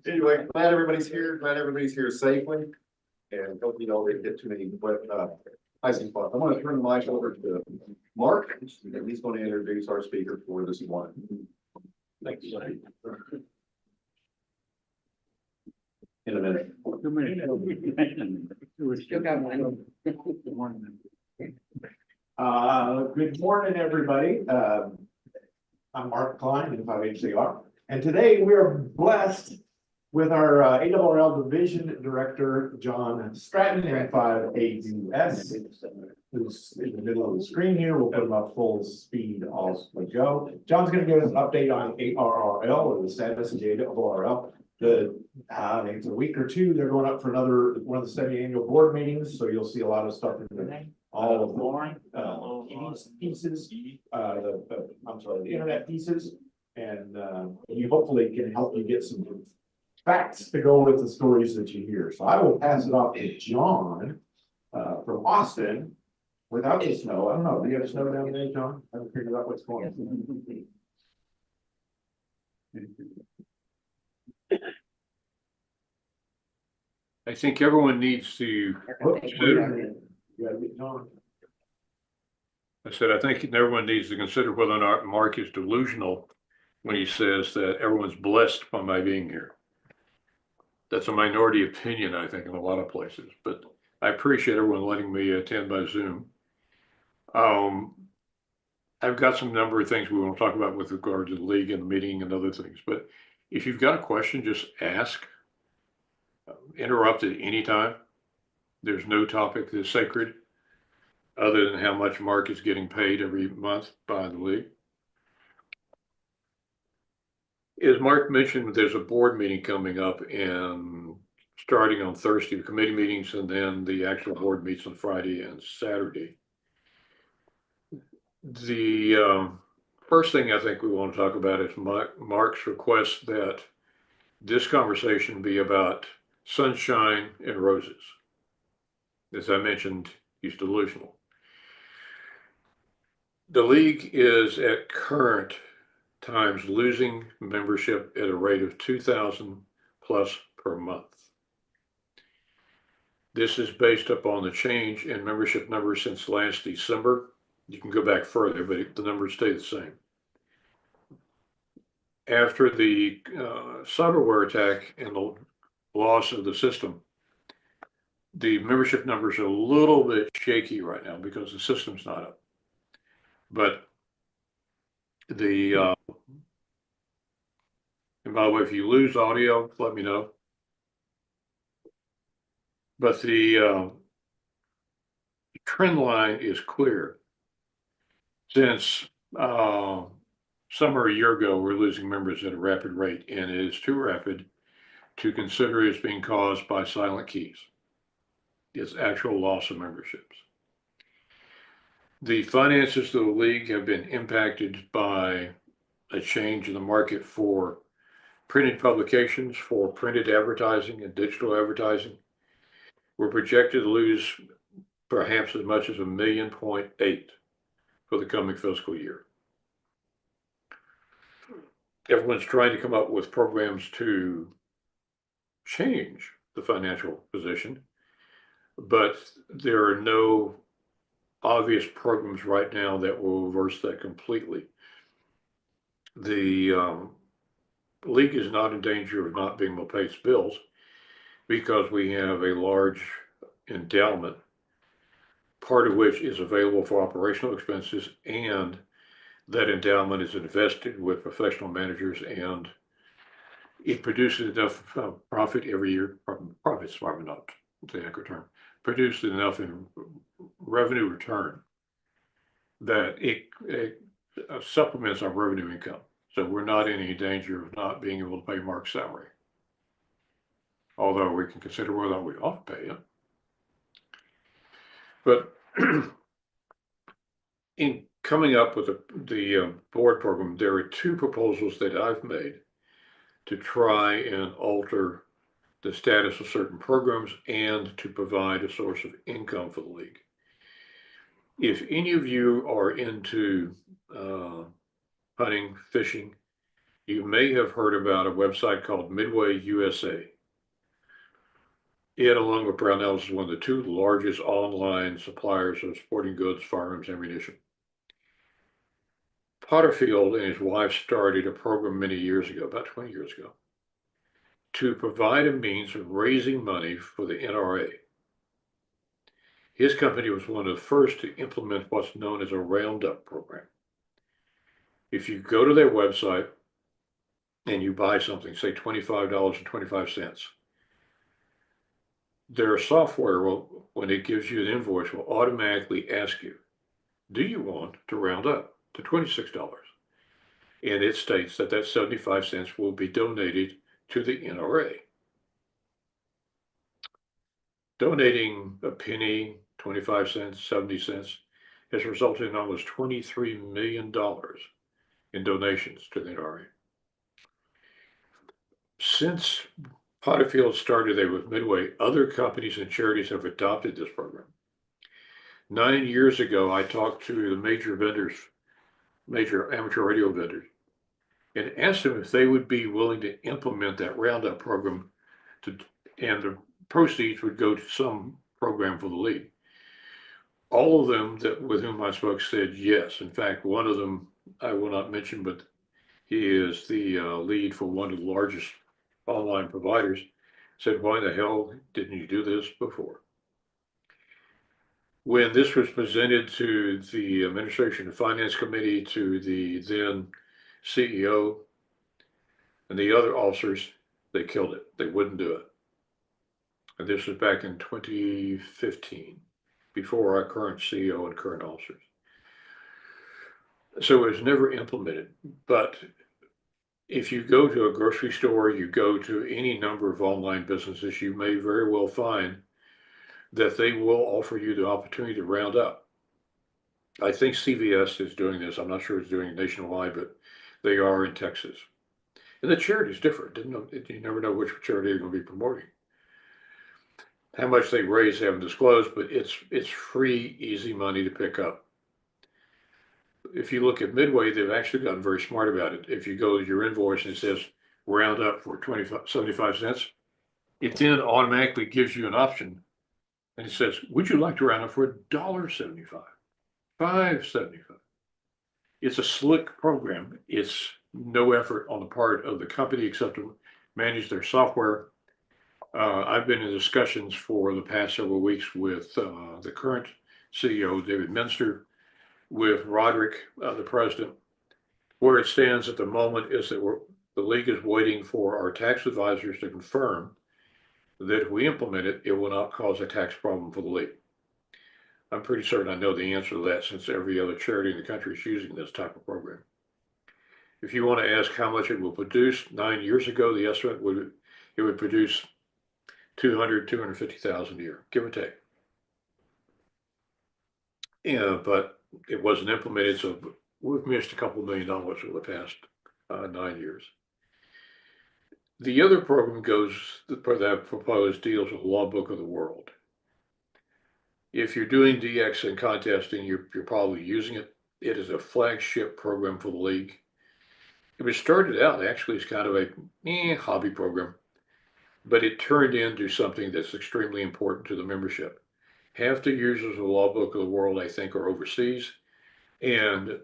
Anyway, glad everybody's here. Glad everybody's here safely. And hope you don't get too many, icing spots. I'm going to turn the mic over to Mark, and he's going to introduce our speaker for this morning. Thank you. In a minute. Good morning, everybody. I'm Mark Klein, N5AUS, and today we are blessed with our ARRL Division Director, John Stratton, N5AUS, who's in the middle of the screen here. We'll put him up full speed as we go. John's going to give us an update on ARRL, or the status of the ARRL. I think it's a week or two. They're going up for another one of the semi-annual board meetings, so you'll see a lot of stuff in there. All of the pieces, the internet pieces, and you hopefully can help you get some facts to go with the stories that you hear. So I will pass it off to John from Austin. Without the snow, I don't know. Do you have snow down there, John? I haven't figured out what's going on. I think everyone needs to. I said, I think everyone needs to consider whether or not Mark is delusional when he says that everyone's blessed by my being here. That's a minority opinion, I think, in a lot of places, but I appreciate everyone letting me attend by Zoom. I've got some number of things we want to talk about with regard to the league and the meeting and other things, but if you've got a question, just ask. Interrupt at any time. There's no topic that's sacred other than how much Mark is getting paid every month by the league. As Mark mentioned, there's a board meeting coming up and starting on Thursday, committee meetings, and then the actual board meets on Friday and Saturday. The first thing I think we want to talk about is Mark's request that this conversation be about sunshine and roses. As I mentioned, he's delusional. The league is at current times losing membership at a rate of 2,000 plus per month. This is based upon the change in membership numbers since last December. You can go back further, but the numbers stay the same. After the cyberware attack and the loss of the system, the membership numbers are a little bit shaky right now because the system's not up. But the and by the way, if you lose audio, let me know. But the trend line is clear. Since summer a year ago, we're losing members at a rapid rate, and it is too rapid to consider as being caused by silent keys. It's actual loss of memberships. The finances of the league have been impacted by a change in the market for printed publications, for printed advertising and digital advertising. We're projected to lose perhaps as much as $1.8 million for the coming fiscal year. Everyone's trying to come up with programs to change the financial position, but there are no obvious programs right now that will reverse that completely. The league is not in danger of not being able to pay its bills because we have a large endowment, part of which is available for operational expenses, and that endowment is invested with professional managers, and it produces enough profit every year. Profit's probably not the accurate term. Produces enough in revenue return that it supplements our revenue income. So we're not in any danger of not being able to pay Mark's salary. Although we can consider whether we ought to pay it. But in coming up with the board program, there are two proposals that I've made to try and alter the status of certain programs and to provide a source of income for the league. If any of you are into hunting, fishing, You may have heard about a website called Midway USA. It, along with Brownells, is one of the two largest online suppliers of sporting goods, firearms, ammunition. Potterfield and his wife started a program many years ago, about 20 years ago, to provide a means of raising money for the NRA. His company was one of the first to implement what's known as a roundup program. If you go to their website and you buy something, say $25.25, their software will, when it gives you an invoice, will automatically ask you, do you want to round up to $26? And it states that that 75 cents will be donated to the NRA. Donating a penny, 25 cents, 70 cents has resulted in almost $23 million in donations to the NRA. Since Potterfield started there with Midway, other companies and charities have adopted this program. 9 years ago, I talked to the major amateur radio vendors, and asked them if they would be willing to implement that roundup program, and the proceeds would go to some program for the league. All of them with whom I spoke said yes. In fact, one of them I will not mention, but he is the lead for one of the largest online providers, said, why the hell didn't you do this before? When this was presented to the Administration and Finance Committee, to the then CEO and the other officers, they killed it. They wouldn't do it. And this was back in 2015, before our current CEO and current officers. So it was never implemented. But if you go to a grocery store, you go to any number of online businesses, you may very well find that they will offer you the opportunity to round up. I think CVS is doing this. I'm not sure it's doing it nationwide, but they are in Texas. And the charity is different. You never know which charity you're going to be promoting. How much they raise, they haven't disclosed, but it's free, easy money to pick up. If you look at Midway, they've actually gotten very smart about it. If you go to your invoice and it says round up for 75 cents, it then automatically gives you an option. And it says, would you like to round up for $1.75, $5.75? It's a slick program. It's no effort on the part of the company except to manage their software. I've been in discussions for the past several weeks with the current CEO, David Minster, with Roderick, the president. Where it stands at the moment is that the league is waiting for our tax advisors to confirm that if we implement it, it will not cause a tax problem for the league. I'm pretty certain I know the answer to that, since every other charity in the country is using this type of program. If you want to ask how much it will produce, 9 years ago, the estimate would produce 250,000 a year, give or take. Yeah, but it wasn't implemented, so we've missed a couple $1 million over the past 9 years. The other program that I've proposed deals with Law Book of the World. If you're doing DX and contesting, you're probably using it. It is a flagship program for the league. It was started out actually as kind of a hobby program, but it turned into something that's extremely important to the membership. Half the users of the Law Book of the World, I think, are overseas, and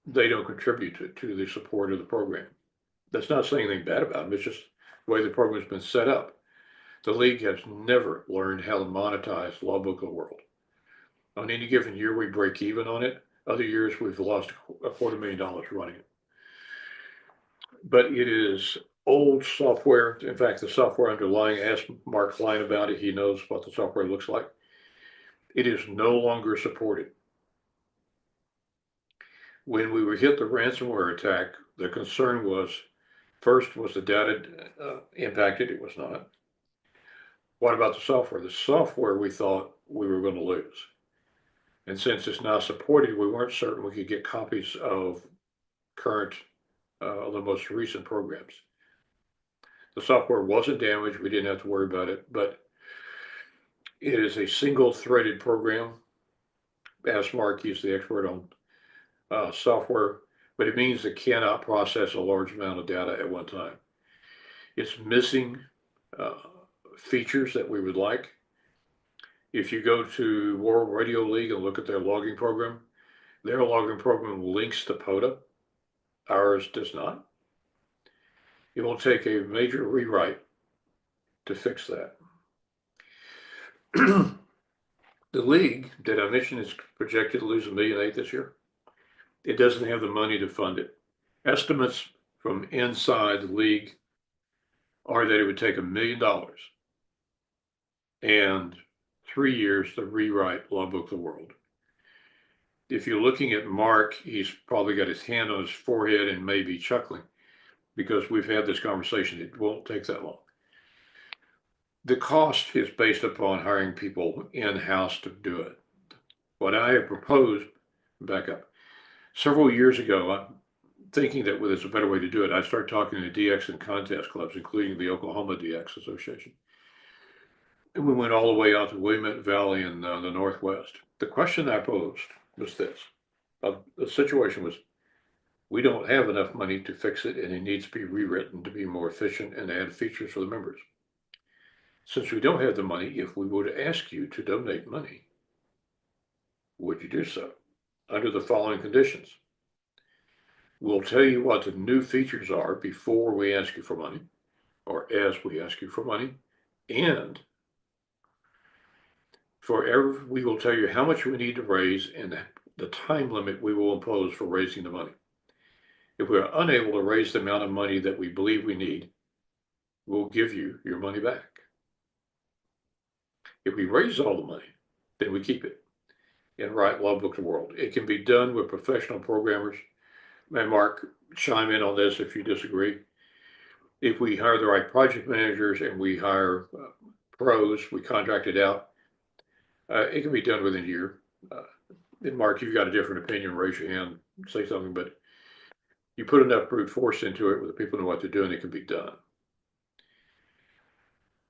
they don't contribute to the support of the program. That's not saying anything bad about them. It's just the way the program's been set up. The league has never learned how to monetize Law Book of the World. On any given year, we break even on it. Other years, we've lost $250,000 running it. But it is old software. In fact, the software underlying, ask Mark Klein about it. He knows what the software looks like. It is no longer supported. When we were hit the ransomware attack, the concern was, first, was the data impacted? It was not. What about the software? The software we thought we were going to lose. And since it's not supported, we weren't certain we could get copies of current, the most recent programs. The software wasn't damaged. We didn't have to worry about it, but it is a single threaded program. Ask Mark, he's the expert on software. but it means it cannot process a large amount of data at one time. It's missing features that we would like. If you go to World Radio League and look at their logging program links to POTA. Ours does not. It will take a major rewrite to fix that. The league that I mentioned is projected to lose $1.8 million this year. It doesn't have the money to fund it. Estimates from inside the league are that it would take $1 million and 3 years to rewrite Logbook of the World. If you're looking at Mark, he's probably got his hand on his forehead and maybe chuckling because we've had this conversation. It won't take that long. The cost is based upon hiring people in-house to do it. What I have proposed, back up, several years ago, I'm thinking that there's a better way to do it. I started talking to DX and contest clubs, including the Oklahoma DX Association. And we went all the way out to Willamette Valley in the Northwest. The question I posed was this. The situation was, we don't have enough money to fix it, and it needs to be rewritten to be more efficient and add features for the members. Since we don't have the money, if we were to ask you to donate money, would you do so? Under the following conditions. We'll tell you what the new features are before we ask you for money, or as we ask you for money, and we will tell you how much we need to raise and the time limit we will impose for raising the money. If we are unable to raise the amount of money that we believe we need, we'll give you your money back. If we raise all the money, then we keep it and write Logbook of the World. It can be done with professional programmers. And Mark, chime in on this if you disagree. If we hire the right project managers and we hire pros, we contract it out, it can be done within a year. And Mark, you've got a different opinion, raise your hand, say something, but you put enough brute force into it where the people know what they're doing, it can be done.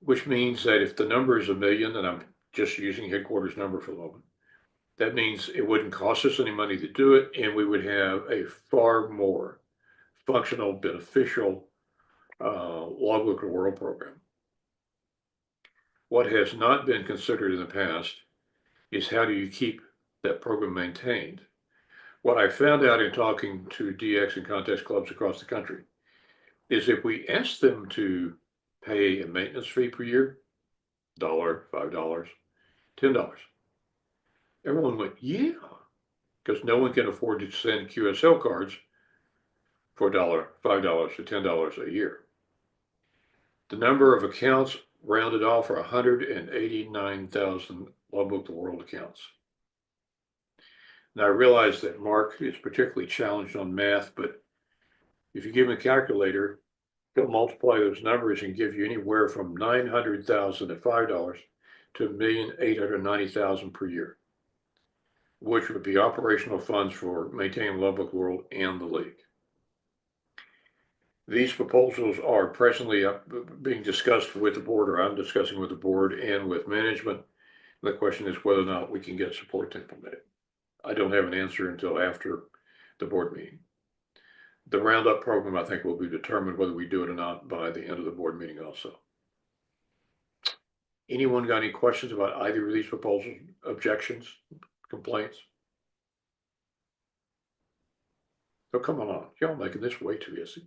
Which means that if the number is $1 million, and I'm just using headquarters number for the moment, that means it wouldn't cost us any money to do it, and we would have a far more functional, beneficial Logbook of the World program. What has not been considered in the past is how do you keep that program maintained? What I found out in talking to DX and contest clubs across the country is if we ask them to pay a maintenance fee per year, $1, $5, $10. Everyone went, yeah, because no one can afford to send QSL cards for $1, $5, or $10 a year. The number of accounts rounded off are 189,000 Logbook of the World accounts. Now I realize that Mark is particularly challenged on math, but if you give him a calculator, he'll multiply those numbers and give you anywhere from 900,000 at $5 to 1,890,000 per year, which would be operational funds for maintaining Logbook of the World and the league. These proposals are presently being discussed with the board, or I'm discussing with the board and with management. The question is whether or not we can get support to implement it. I don't have an answer until after the board meeting. The roundup program, I think, will be determined whether we do it or not by the end of the board meeting also. Anyone got any questions about either of these proposals, objections, complaints? So come on, y'all making this way too easy.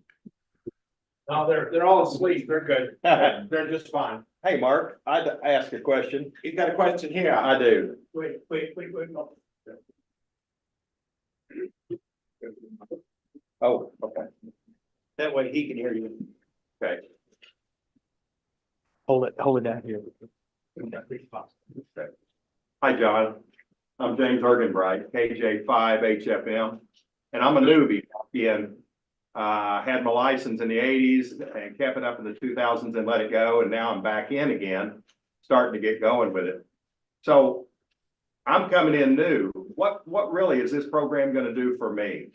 No, they're all asleep. They're good. They're just fine. Hey, Mark, I'd ask a question. You got a question here? I do. Wait. No. Oh, okay. That way he can hear you. Okay. Hold it down here. Hi, John. I'm James Ergenbright, KJ5HFM, and I'm a newbie in, had my license in the 80s and kept it up in the 2000s and let it go. And now I'm back in again, starting to get going with it. So I'm coming in new. What really is this program going to do for me?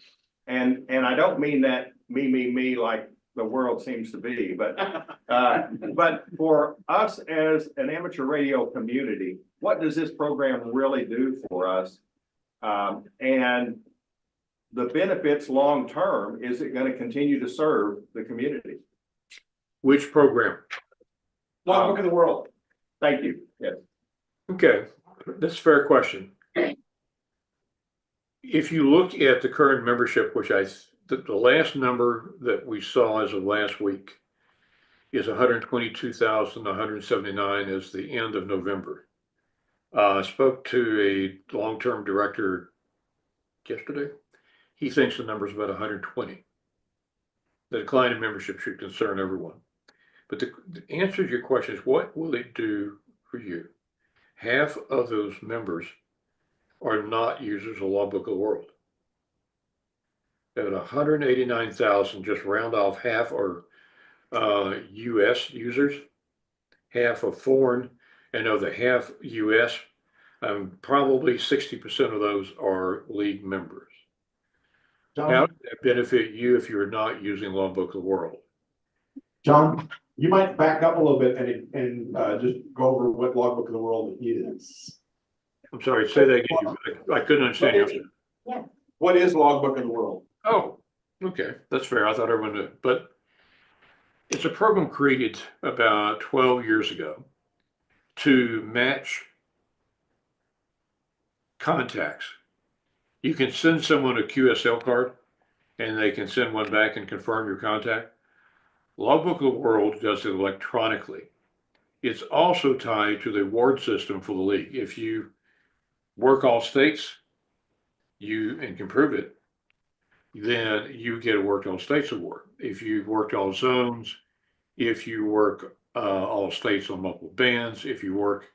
And I don't mean that me like the world seems to be, but for us as an amateur radio community, what does this program really do for us? And the benefits long-term, is it gonna continue to serve the community? Which program? Logbook of the world. Thank you, yes. Okay, that's a fair question. If you look at the current membership, which the last number that we saw as of last week is 122,179 as the end of November. I spoke to a long-term director yesterday. He thinks the number is about 120. The decline in membership should concern everyone. But the answer to your question is, what will it do for you? Half of those members are not users of Logbook of the World. At 189,000, just round off, half are US users, half are foreign, and of the half US, probably 60% of those are league members. How John, does that benefit you if you're not using Logbook of the World? John, you might back up a little bit and just go over what Logbook of the World is. I'm sorry, say that again. I couldn't understand you. What is Logbook of the World? Oh, okay, that's fair. I thought everyone knew, but it's a program created about 12 years ago to match contacts. You can send someone a QSL card and they can send one back and confirm your contact. Logbook of the World does it electronically. It's also tied to the award system for the league. If you work all states, and can prove it, then you get a worked all states award. If you've worked all zones, if you work all states on multiple bands, if you work,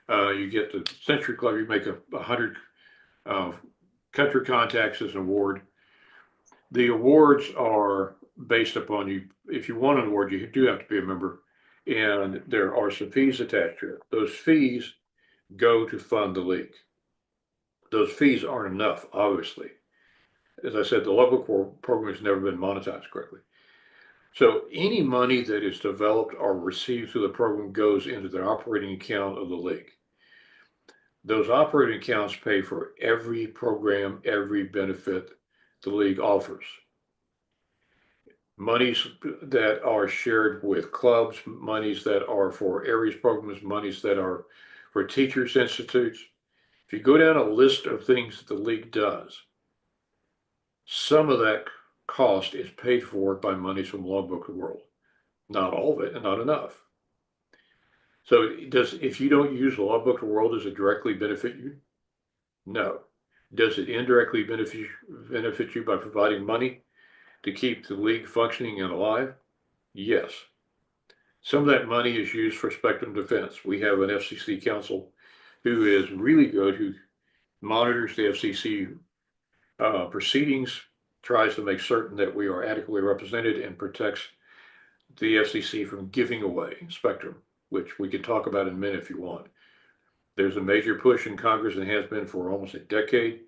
you get the Century Club, you make 100 country contacts as an award. The awards are based upon you. If you want an award, you do have to be a member, and there are some fees attached to it. Those fees go to fund the league. Those fees aren't enough, obviously. As I said, the Logbook program has never been monetized correctly. So any money that is developed or received through the program goes into the operating account of the league. Those operating accounts pay for every program, every benefit the league offers. Monies that are shared with clubs, monies that are for areas programs, monies that are for teachers institutes. If you go down a list of things that the league does, some of that cost is paid for by monies from Logbook of the World. Not all of it, and not enough. So if you don't use the Logbook of the World, does it directly benefit you? No. Does it indirectly benefit you by providing money to keep the league functioning and alive? Yes. Some of that money is used for spectrum defense. We have an FCC council who is really good, who monitors the FCC proceedings, tries to make certain that we are adequately represented, and protects the FCC from giving away spectrum, which we can talk about in a minute if you want. There's a major push in Congress, and has been for almost a decade,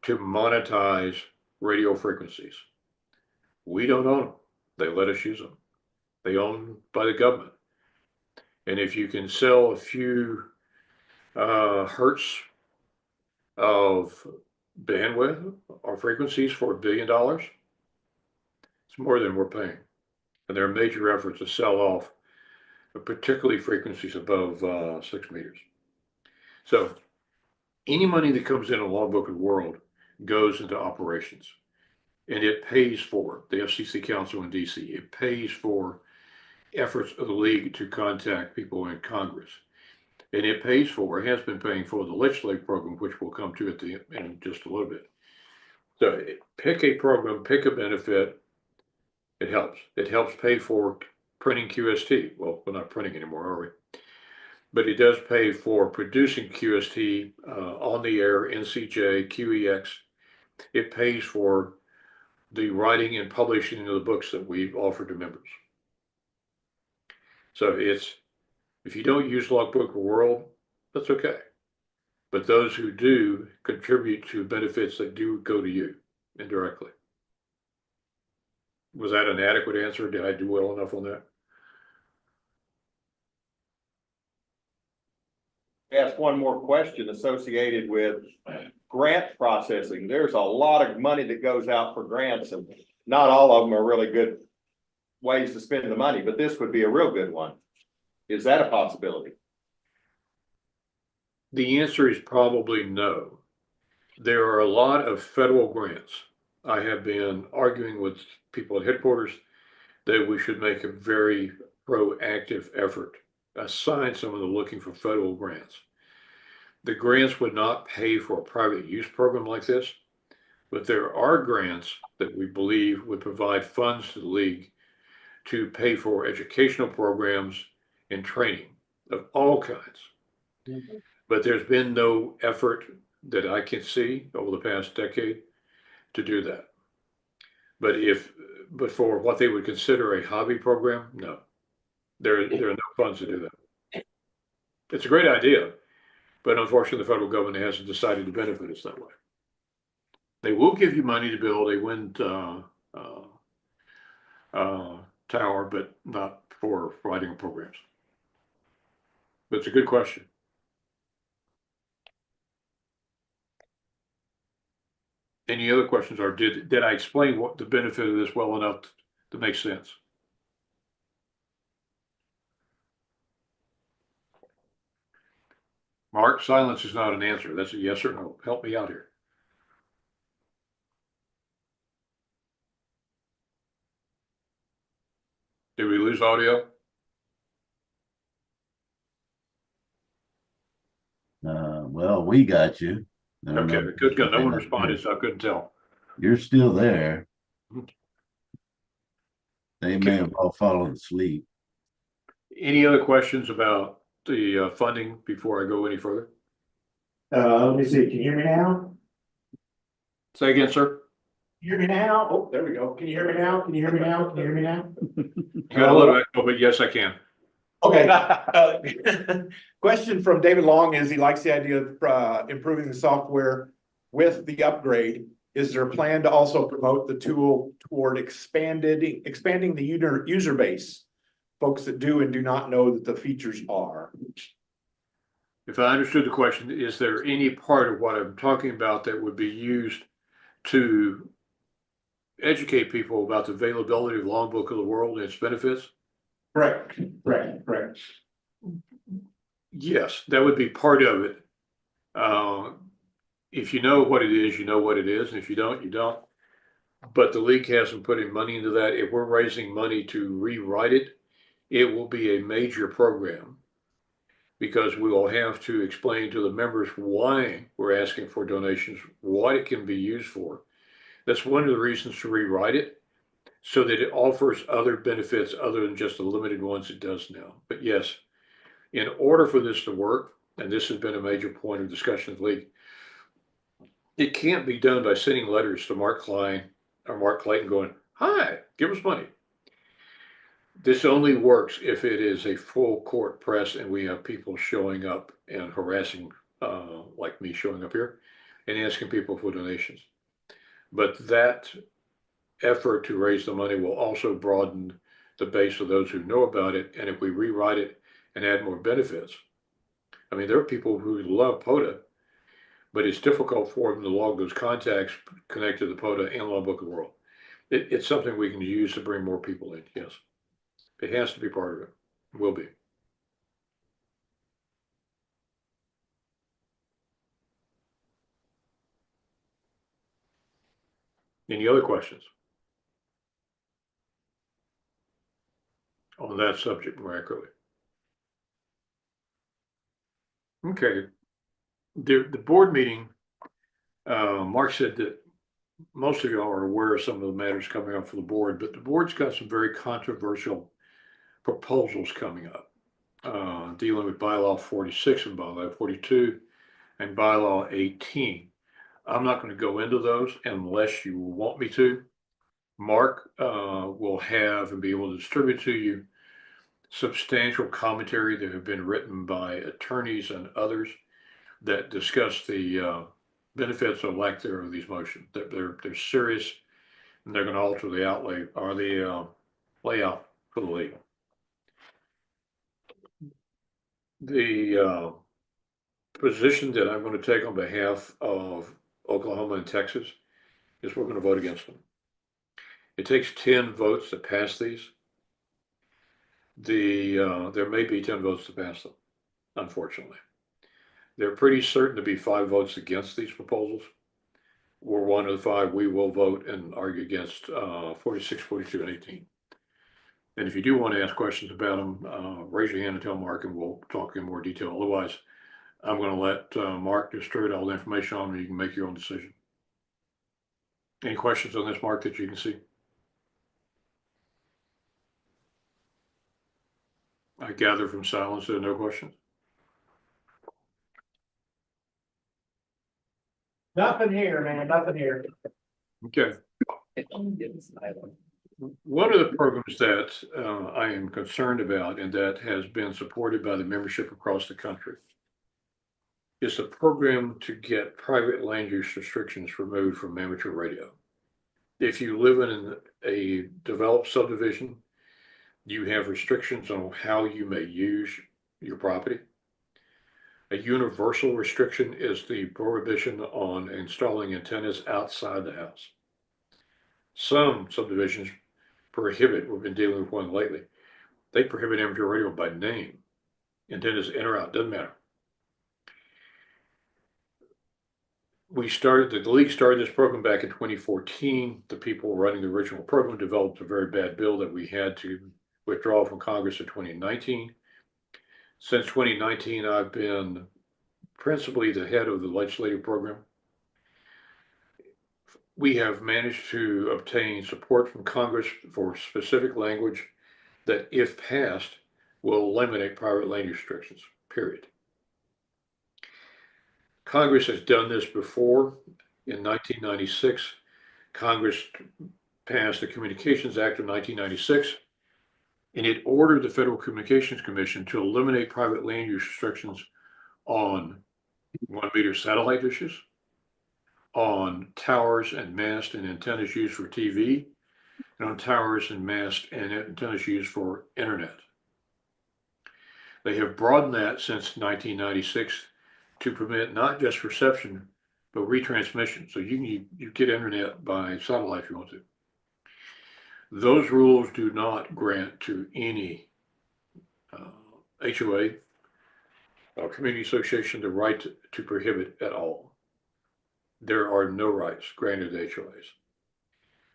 to monetize radio frequencies. We don't own them. They let us use them. They owned by the government. And if you can sell a few hertz of bandwidth or frequencies for $1 billion, it's more than we're paying. And there are major efforts to sell off, particularly frequencies above 6 meters. So any money that comes in a Logbook of the World goes into operations, and it pays for the FCC Council in DC. It pays for efforts of the league to contact people in Congress. And it pays for, it has been paying for the legislative program, which we'll come to in just a little bit. So pick a program, pick a benefit. It helps. It helps pay for printing QST. Well, we're not printing anymore, are we? But it does pay for producing QST on the air, NCJ, QEX. It pays for the writing and publishing of the books that we offer to members. So if you don't use Logbook of the World, that's okay. But those who do contribute to benefits that do go to you indirectly. Was that an adequate answer? Did I do well enough on that? Ask one more question associated with grant processing. There's a lot of money that goes out for grants, and not all of them are really good ways to spend the money, but this would be a real good one. Is that a possibility? The answer is probably no. There are a lot of federal grants. I have been arguing with people at headquarters that we should make a very proactive effort, assign someone to looking for federal grants. The grants would not pay for a private use program like this, but there are grants that we believe would provide funds to the league to pay for educational programs and training of all kinds. But there's been no effort that I can see over the past decade to do that. But for what they would consider a hobby program, no. There are no funds to do that. It's a great idea, but unfortunately, the federal government hasn't decided to benefit us that way. They will give you money to build a wind tower, but not for riding programs. But it's a good question. Any other questions, or did I explain what the benefit of this well enough to make sense? Mark, silence is not an answer. That's a yes or no. Help me out here. Did we lose audio? Well, we got you. I don't know Okay, if good. you No one may not responded, hear. so I couldn't tell. You're still there. Okay. They may have all fallen asleep. Any other questions about the funding before I go any further? Let me see, can you hear me now? Say again, sir. Can you hear me now? Oh, there we go. Can you hear me now? Can you hear me now? Can you hear me now? Got a little echo, but yes, I can. Okay. Question from David Long is he likes the idea of improving the software with the upgrade. Is there a plan to also promote the tool toward expanding the user base? Folks that do and do not know that the features are. If I understood the question, is there any part of what I'm talking about that would be used to educate people about the availability of Logbook of the World and its benefits? Correct. Yes, that would be part of it. If you know what it is, you know what it is. And if you don't, you don't. But the league hasn't put any money into that. If we're raising money to rewrite it, it will be a major program because we will have to explain to the members why we're asking for donations, what it can be used for. That's one of the reasons to rewrite it, so that it offers other benefits other than just the limited ones it does now. But yes, in order for this to work, and this has been a major point of discussion of the league, it can't be done by sending letters to Mark Klein or Mark Clayton going, "Hi, give us money." This only works if it is a full court press and we have people showing up and harassing, like me showing up here and asking people for donations. But that effort to raise the money will also broaden the base of those who know about it. And if we rewrite it and add more benefits, I mean, there are people who love POTA, but it's difficult for them to log those contacts connected to POTA and Logbook of the World. It's something we can use to bring more people in. Yes, it has to be part of it. Will be. Any other questions on that subject, more accurately? Okay. The board meeting, Mark said that most of y'all are aware of some of the matters coming up for the board, but the board's got some very controversial proposals coming up, dealing with bylaw 46 and bylaw 42 and bylaw 18. I'm not going to go into those unless you want me to. Mark will have and be able to distribute to you substantial commentary that have been written by attorneys and others that discuss the benefits or lack thereof of these motions. They're serious, and they're going to alter the outlay or the layout for the league. The position that I'm going to take on behalf of Oklahoma, and Texas, is we're going to vote against them. It takes 10 votes to pass these. There may be 10 votes to pass them, unfortunately. They're pretty certain to be 5 votes against these proposals. We're one of the 5. We will vote and argue against 46, 42, and 18. And if you do want to ask questions about them, raise your hand and tell Mark, and we'll talk in more detail. Otherwise, I'm going to let Mark distribute all the information on them. You can make your own decision. Any questions on this, Mark, that you can see? I gather from silence there are no questions. Nothing here, man, nothing here. Okay. One of the programs that I am concerned about and that has been supported by the membership across the country is a program to get private land use restrictions removed from amateur radio. If you live in a developed subdivision, you have restrictions on how you may use your property. A universal restriction is the prohibition on installing antennas outside the house. Some subdivisions prohibit, we've been dealing with one lately, they prohibit amateur radio by name. Antennas in or out, doesn't matter. The league started this program back in 2014. The people running the original program developed a very bad bill that we had to withdraw from Congress in 2019. Since 2019, I've been principally the head of the legislative program. We have managed to obtain support from Congress for specific language that, if passed, will eliminate private land use restrictions, period. Congress has done this before. In 1996, Congress passed the Communications Act of 1996, and it ordered the Federal Communications Commission to eliminate private land use restrictions on 1 meter satellite dishes, on towers and masts and antennas used for TV, and on towers and masts and antennas used for internet. They have broadened that since 1996 to permit not just reception, but retransmission. So you get internet by satellite if you want to. Those rules do not grant to any HOA or community association the right to prohibit at all. There are no rights granted to HOAs.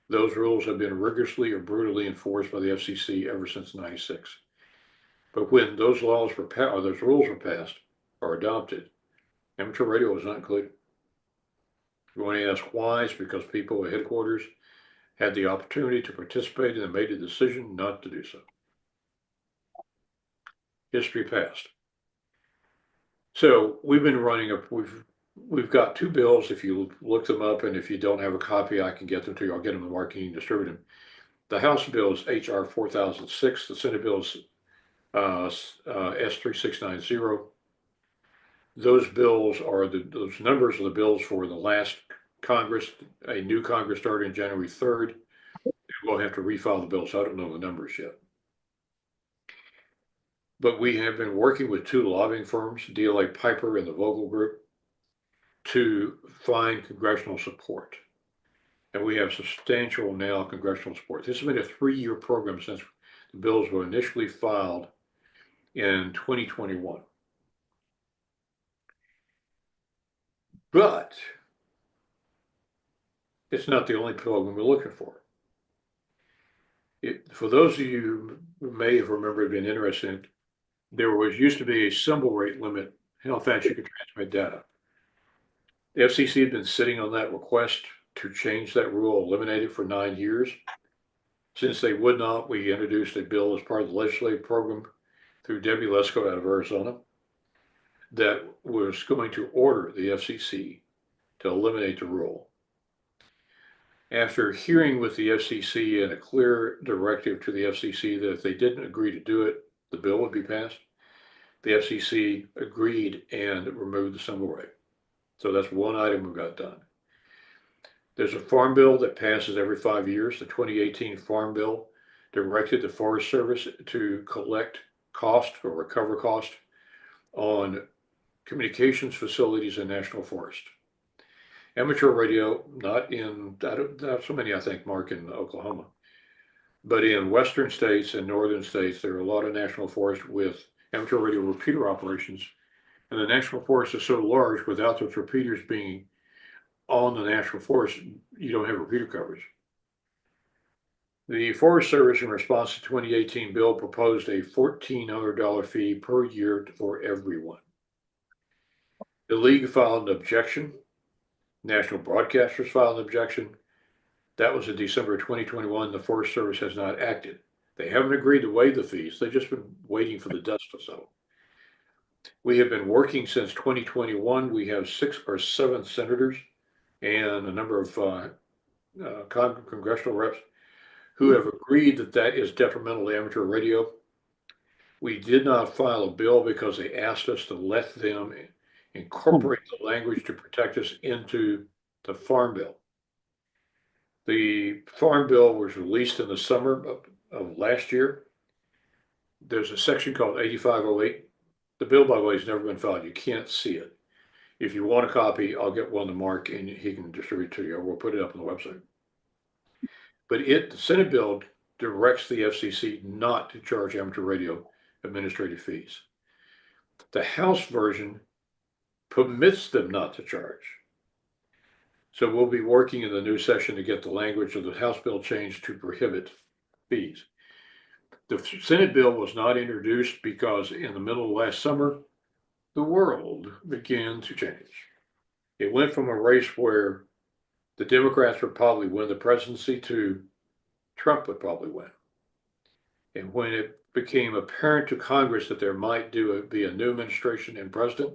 Those rules have been rigorously or brutally enforced by the FCC ever since '96. But when those laws were passed, or those rules were passed or adopted, amateur radio was not included. If you want to ask why, it's because people at headquarters had the opportunity to participate and made the decision not to do so. History passed. So we've been running we've got 2 bills. If you look them up, and if you don't have a copy, I can get them to you. I'll get them to Mark and distribute them. The House bill is HR 4006. The Senate bill is S3690. Those bills are those numbers are the bills for the last Congress. A new Congress started on January 3rd. We'll have to refile the bill, so I don't know the numbers yet. But we have been working with 2 lobbying firms, DLA Piper and the Vogel Group, to find congressional support. And we have substantial now congressional support. This has been a 3-year program since the bills were initially filed in 2021. But it's not the only program we're looking for. For those of you who may have remembered being interested, there used to be a symbol rate limit, how fast you could transmit data. The FCC had been sitting on that request to change that rule, eliminate it for 9 years. Since they would not, we introduced a bill as part of the legislative program through Debbie Lesko out of Arizona that was going to order the FCC to eliminate the rule. After hearing with the FCC and a clear directive to the FCC that if they didn't agree to do it, the bill would be passed, the FCC agreed and removed the symbol rate. So that's one item we got done. There's a farm bill that passes every 5 years. The 2018 Farm Bill directed the Forest Service to collect cost or recover cost on communications facilities in national forest. Amateur radio, not in, I don't have so many, I think, Mark, in Oklahoma. But in western states and northern states, there are a lot of national forests with amateur radio repeater operations. And the national forest is so large, without those repeaters being on the national forest, you don't have repeater coverage. The Forest Service, in response to 2018 bill, proposed a $1,400 fee per year for everyone. The league filed an objection. National broadcasters filed an objection. That was in December 2021. The Forest Service has not acted. They haven't agreed to waive the fees. They've just been waiting for the dust to settle. We have been working since 2021. We have 6 or 7 senators and a number of congressional reps who have agreed that that is detrimental to amateur radio. We did not file a bill because they asked us to let them incorporate the language to protect us into the Farm Bill. The Farm Bill was released in the summer of last year. There's a section called 8508. The bill, by the way, has never been filed. You can't see it. If you want a copy, I'll get one to Mark and he can distribute it to you, or we'll put it up on the website. But the Senate bill directs the FCC not to charge amateur radio administrative fees. The House version permits them not to charge. So we'll be working in the new session to get the language of the House bill changed to prohibit fees. The Senate bill was not introduced because in the middle of last summer, the world began to change. It went from a race where the Democrats would probably win the presidency to Trump would probably win. And when it became apparent to Congress that there might be a new administration and president,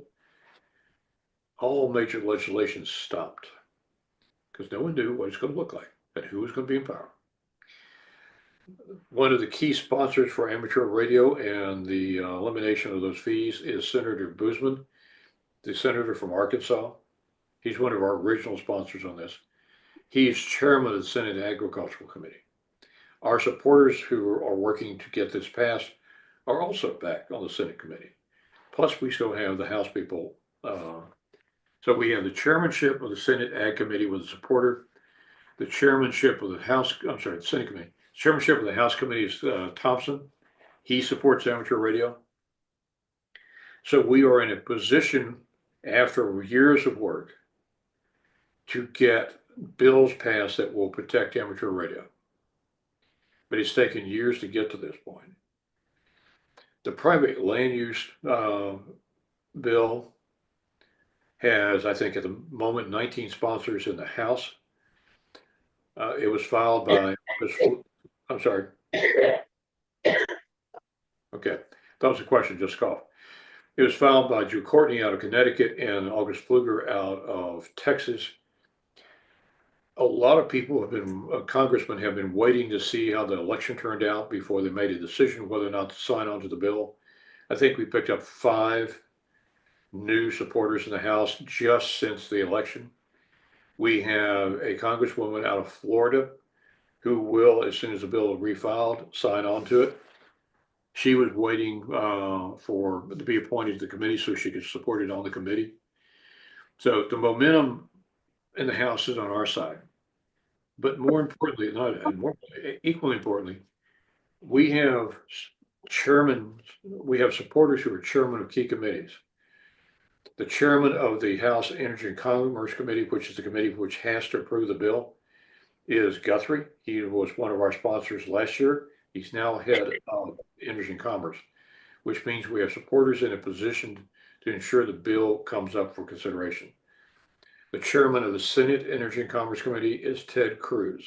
all major legislation stopped because no one knew what it's going to look like and who was going to be in power. One of the key sponsors for amateur radio and the elimination of those fees is Senator Boozman, the senator from Arkansas. He's one of our original sponsors on this. He is chairman of the Senate Agricultural Committee. Our supporters who are working to get this passed are also back on the Senate committee. Plus, we still have the House people. So we have the chairmanship of the Senate Ag Committee with a supporter. The chairmanship of the the Senate Committee. Chairmanship of the House Committee is Thompson. He supports amateur radio. So we are in a position after years of work to get bills passed that will protect amateur radio. But it's taken years to get to this point. The private land use bill has, I think at the moment, 19 sponsors in the House. It was filed by, I'm sorry. Okay, that was a question, just cough. It was filed by Drew Courtney out of Connecticut and August Pfluger out of Texas. A lot of people have been, congressmen have been waiting to see how the election turned out before they made a decision whether or not to sign on to the bill. I think we picked up 5 new supporters in the House just since the election. We have a congresswoman out of Florida who will, as soon as the bill is refiled, sign on to it. She was waiting to be appointed to the committee so she could support it on the committee. So the momentum in the House is on our side. But more importantly, equally importantly, we have supporters who are chairmen of key committees. The chairman of the House Energy and Commerce Committee, which is the committee which has to approve the bill, is Guthrie. He was one of our sponsors last year. He's now head of Energy and Commerce, which means we have supporters in a position to ensure the bill comes up for consideration. The chairman of the Senate Energy and Commerce Committee is Ted Cruz,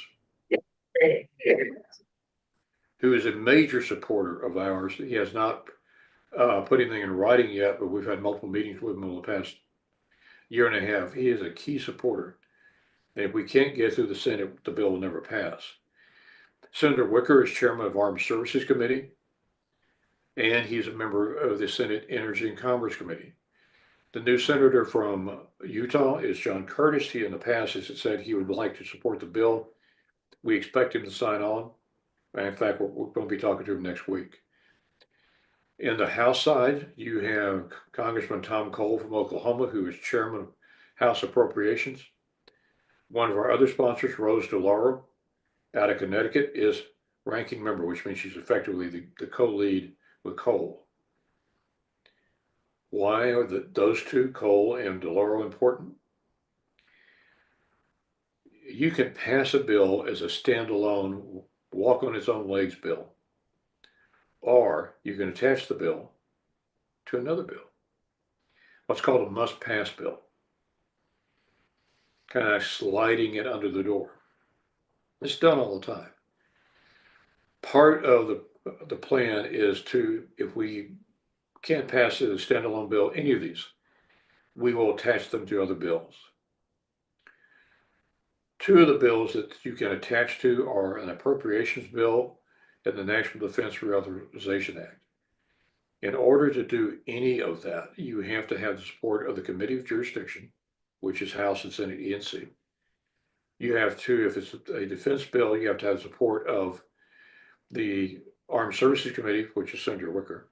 who is a major supporter of ours. He has not put anything in writing yet, but we've had multiple meetings with him over the past year and a half. He is a key supporter. And if we can't get through the Senate, the bill will never pass. Senator Wicker is chairman of Armed Services Committee, and he's a member of the Senate Energy and Commerce Committee. The new senator from Utah is John Curtis. He in the past has said he would like to support the bill. We expect him to sign on. In fact, we're going to be talking to him next week. In the House side, you have Congressman Tom Cole from Oklahoma, who is chairman of House Appropriations. One of our other sponsors, Rose DeLauro, out of Connecticut, is ranking member, which means she's effectively the co-lead with Cole. Why are those two, Cole and DeLauro, important? You can pass a bill as a standalone, walk on its own legs bill, or you can attach the bill to another bill, what's called a must-pass bill, kind of sliding it under the door. It's done all the time. Part of the plan is to, if we can't pass it as a standalone bill, any of these, we will attach them to other bills. Two of the bills that you can attach to are an appropriations bill and the National Defense Reauthorization Act. In order to do any of that, you have to have the support of the Committee of Jurisdiction, which is House and Senate E&C. You have to, if it's a defense bill, you have to have support of the Armed Services Committee, which is Senator Wicker.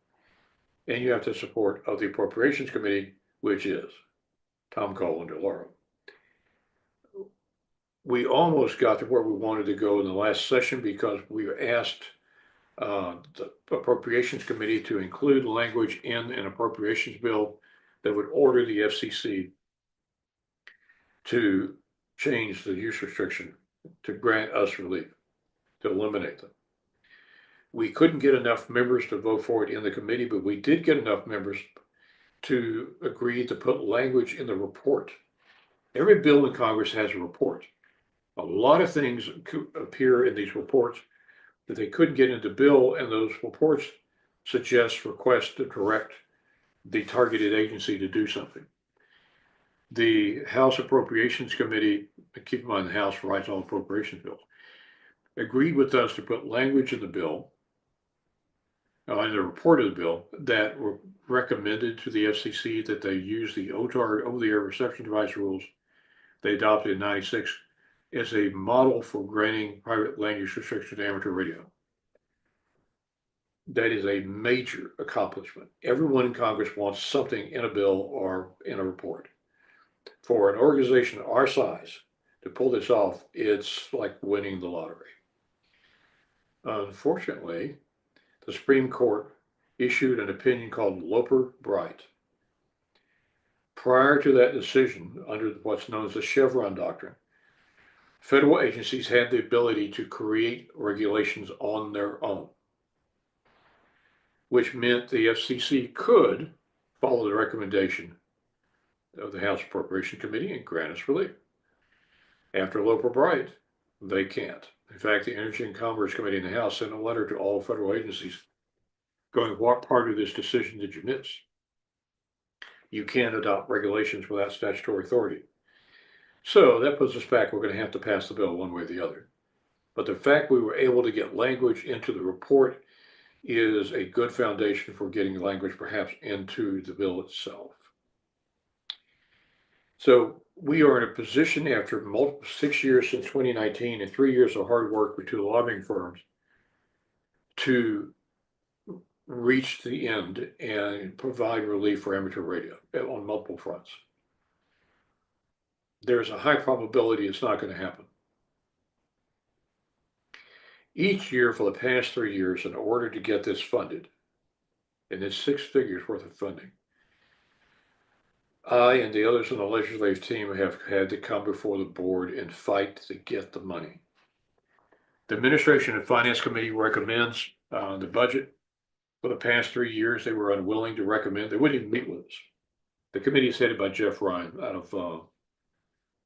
And you have to support of the Appropriations Committee, which is Tom Cole and DeLauro. We almost got to where we wanted to go in the last session because we asked the Appropriations Committee to include language in an appropriations bill that would order the FCC to change the use restriction to grant us relief, to eliminate them. We couldn't get enough members to vote for it in the committee, but we did get enough members to agree to put language in the report. Every bill in Congress has a report. A lot of things appear in these reports that they couldn't get into bill, and those reports suggest requests to direct the targeted agency to do something. The House Appropriations Committee, keep in mind the House writes all appropriations bills, agreed with us to put language in the bill, in the report of the bill, that were recommended to the FCC that they use the OTAR, over-the-air reception device rules they adopted in '96 as a model for granting private land use restriction to amateur radio. That is a major accomplishment. Everyone in Congress wants something in a bill or in a report. For an organization our size to pull this off, it's like winning the lottery. Unfortunately, the Supreme Court issued an opinion called Loper-Bright. Prior to that decision, under what's known as the Chevron doctrine, federal agencies had the ability to create regulations on their own, which meant the FCC could follow the recommendation of the House Appropriation Committee and grant us relief. After Loper-Bright, they can't. In fact, the Energy and Commerce Committee in the House sent a letter to all federal agencies going, what part of this decision did you miss? You can't adopt regulations without statutory authority. So that puts us back. We're going to have to pass the bill one way or the other. But the fact we were able to get language into the report is a good foundation for getting language perhaps into the bill itself. So we are in a position after 6 years since 2019 and 3 years of hard work with two lobbying firms to reach the end and provide relief for amateur radio on multiple fronts. There's a high probability it's not going to happen. Each year for the past 3 years, in order to get this funded, and it's 6 figures worth of funding, I and the others on the legislative team have had to come before the board and fight to get the money. The Administration and Finance Committee recommends the budget. For the past 3 years, they were unwilling to recommend. They wouldn't even meet with us. The committee is headed by Jeff Ryan out of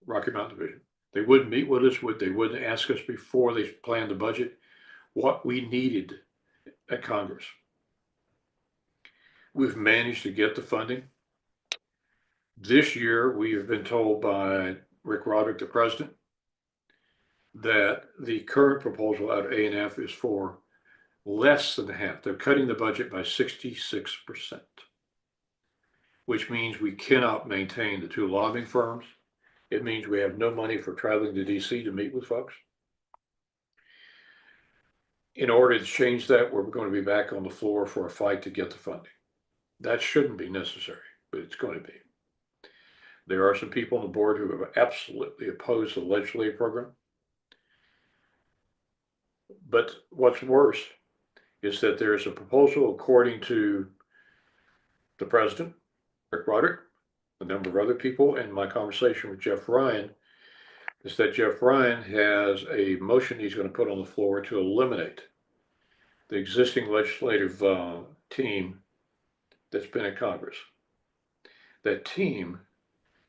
Rocky Mountain Division. They wouldn't meet with us. They wouldn't ask us before they planned the budget what we needed at Congress. We've managed to get the funding. This year, we have been told by Rick Roderick, the president, that the current proposal out of A&F is for less than half. They're cutting the budget by 66%, which means we cannot maintain the two lobbying firms. It means we have no money for traveling to DC to meet with folks. In order to change that, we're going to be back on the floor for a fight to get the funding. That shouldn't be necessary, but it's going to be. There are some people on the board who have absolutely opposed the legislative program. But what's worse is that there is a proposal, according to the president, Rick Roderick, a number of other people, and my conversation with Jeff Ryan, is that Jeff Ryan has a motion he's going to put on the floor to eliminate the existing legislative team that's been in Congress. That team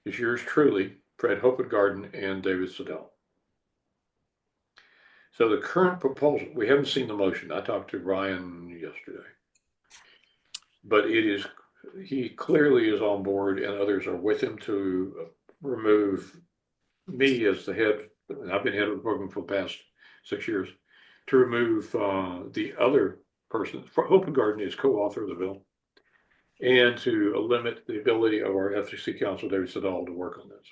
is yours truly, Fred Hopengarden and David Siddell. So the current proposal, we haven't seen the motion. I talked to Ryan yesterday. But he clearly is on board and others are with him to remove me as the head, and I've been head of the program for the past 6 years, to remove the other person. Hopengarden is co-author of the bill, and to limit the ability of our FCC counsel, David Siddall, to work on this.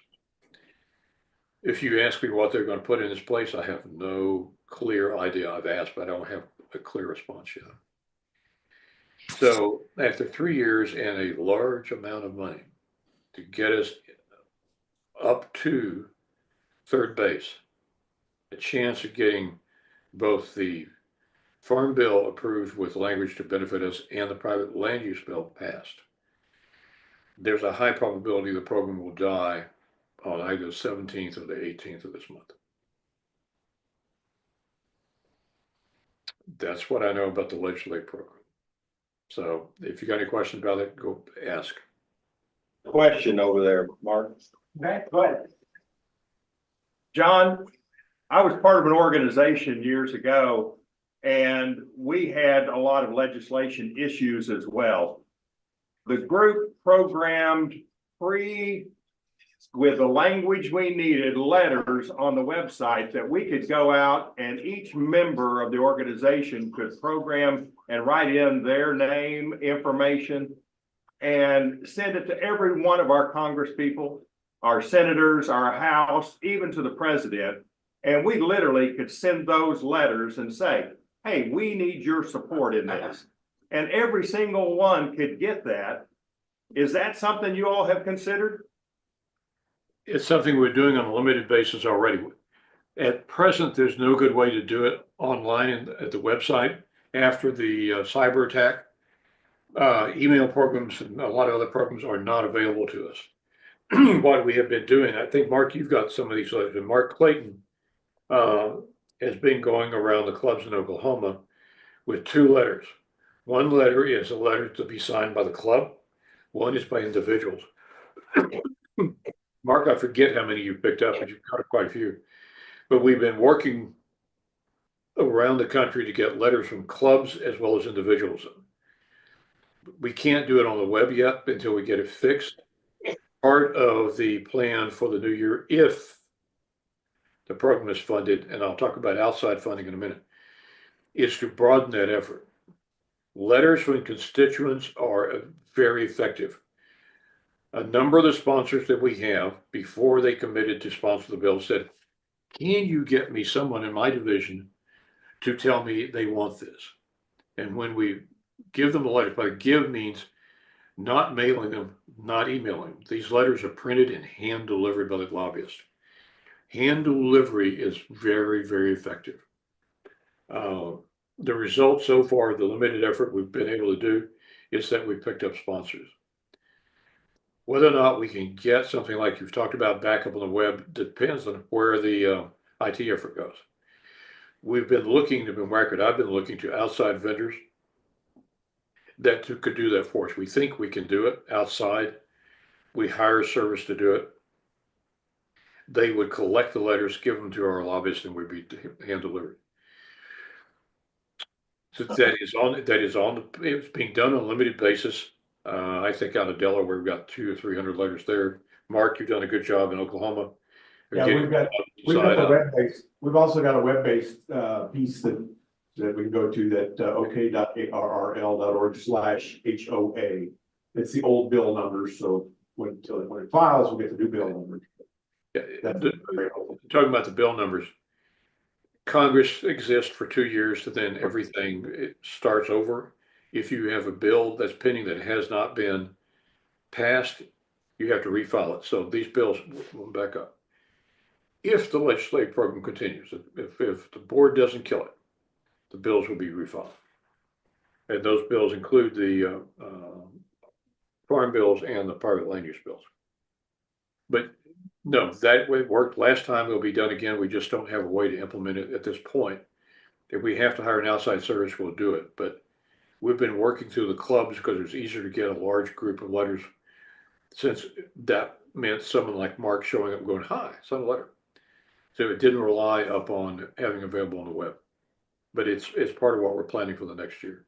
If you ask me what they're going to put in its place, I have no clear idea. I've asked, but I don't have a clear response yet. So after 3 years and a large amount of money to get us up to third base, a chance of getting both the Farm Bill approved with language to benefit us and the private land use bill passed, there's a high probability the program will die on either the 17th or the 18th of this month. That's what I know about the legislative program. So if you got any questions about it, go ask. Question over there, Mark. Okay, go ahead. John, I was part of an organization years ago, and we had a lot of legislation issues as well. The group programmed free, with the language we needed, letters on the website that we could go out and each member of the organization could program and write in their name, information, and send it to every one of our congresspeople, our senators, our House, even to the president. And we literally could send those letters and say, hey, we need your support in this. And every single one could get that. Is that something you all have considered? It's something we're doing on a limited basis already. At present, there's no good way to do it online at the website. After the cyber attack, email programs and a lot of other programs are not available to us. What we have been doing, I think, Mark, you've got some of these letters, and Mark Clayton has been going around the clubs in Oklahoma with 2 letters. One letter is a letter to be signed by the club. One is by individuals. Mark, I forget how many you picked up, but you've got quite a few. But we've been working around the country to get letters from clubs as well as individuals. We can't do it on the web yet until we get it fixed. Part of the plan for the new year, if the program is funded, and I'll talk about outside funding in a minute, is to broaden that effort. Letters from constituents are very effective. A number of the sponsors that we have, before they committed to sponsor the bill, said, can you get me someone in my division to tell me they want this? And when we give them the letter, by give means not mailing them, not emailing them. These letters are printed and hand delivered by the lobbyist. Hand delivery is very, very effective. The result so far, the limited effort we've been able to do, is that we picked up sponsors. Whether or not we can get something like you've talked about back up on the web depends on where the IT effort goes. We've been looking to record. I've been looking to outside vendors that could do that for us. We think we can do it outside. We hire a service to do it. They would collect the letters, give them to our lobbyists, and would be hand delivered. So it's being done on a limited basis. I think out of Delaware, we've got 200 or 300 letters there. Mark, you've done a good job in Oklahoma. Yeah, we've got the web-based. We've also got a web-based piece that we can go to, that ok.arrl.org/HOA. It's the old bill numbers, so when it files, we'll get the new bill numbers. Yeah, talking about the bill numbers, Congress exists for 2 years, and then everything starts over. If you have a bill that's pending that has not been passed, you have to refile it. So these bills will back up. If the legislative program continues, if the board doesn't kill it, the bills will be refiled. And those bills include the farm bills and the private land use bills. But no, that way it worked last time. It'll be done again. We just don't have a way to implement it at this point. If we have to hire an outside service, we'll do it. But we've been working through the clubs because it's easier to get a large group of letters, since that meant someone like Mark showing up and going, "Hi, send a letter." So it didn't rely upon having available on the web. But it's part of what we're planning for the next year.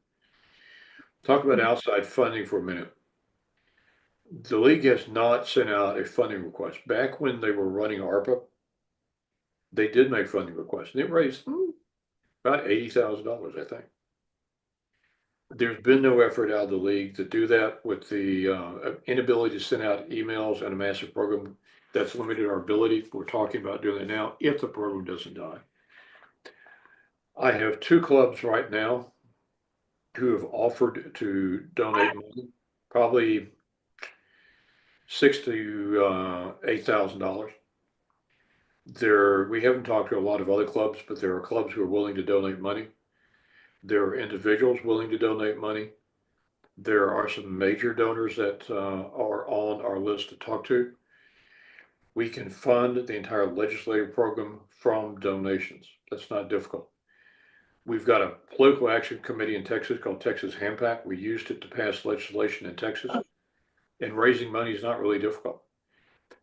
Talk about outside funding for a minute. The league has not sent out a funding request. Back when they were running ARPA, they did make funding requests, and it raised about $80,000, I think. There's been no effort out of the league to do that, with the inability to send out emails and a massive program. That's limited our ability. We're talking about doing it now if the program doesn't die. I have 2 clubs right now who have offered to donate money, probably $6,000 to $8,000. We haven't talked to a lot of other clubs, but there are clubs who are willing to donate money. There are individuals willing to donate money. There are some major donors that are on our list to talk to. We can fund the entire legislative program from donations. That's not difficult. We've got a political action committee in Texas called Texas HAMPAC. We used it to pass legislation in Texas, and raising money is not really difficult.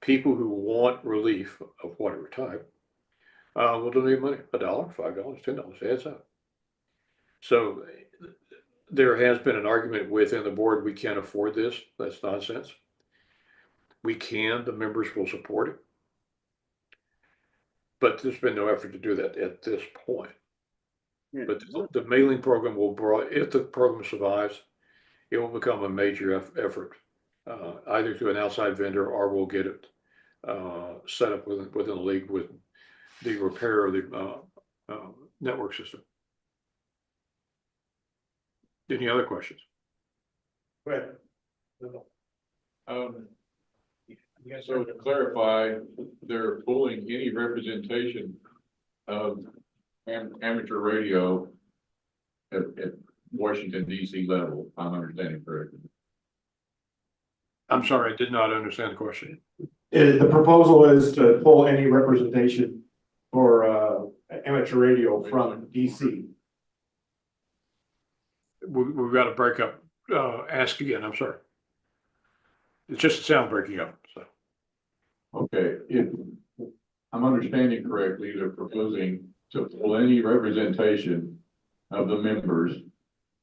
People who want relief of whatever type will donate money, $1, $5, $10, adds up. So there has been an argument within the board, we can't afford this. That's nonsense. We can, the members will support it. But there's been no effort to do that at this point. But the mailing program if the program survives, it will become a major effort, either through an outside vendor, or we'll get it set up within the league with the repair of the network system. Any other questions? Go ahead. So to clarify, they're pulling any representation of amateur radio at Washington DC level, if I'm understanding correctly. I'm sorry, I did not understand the question. The proposal is to pull any representation for amateur radio from DC. We've got to break up. Ask again. I'm sorry. It's just a sound breaking up. So. Okay, if I'm understanding correctly, they're proposing to pull any representation of the members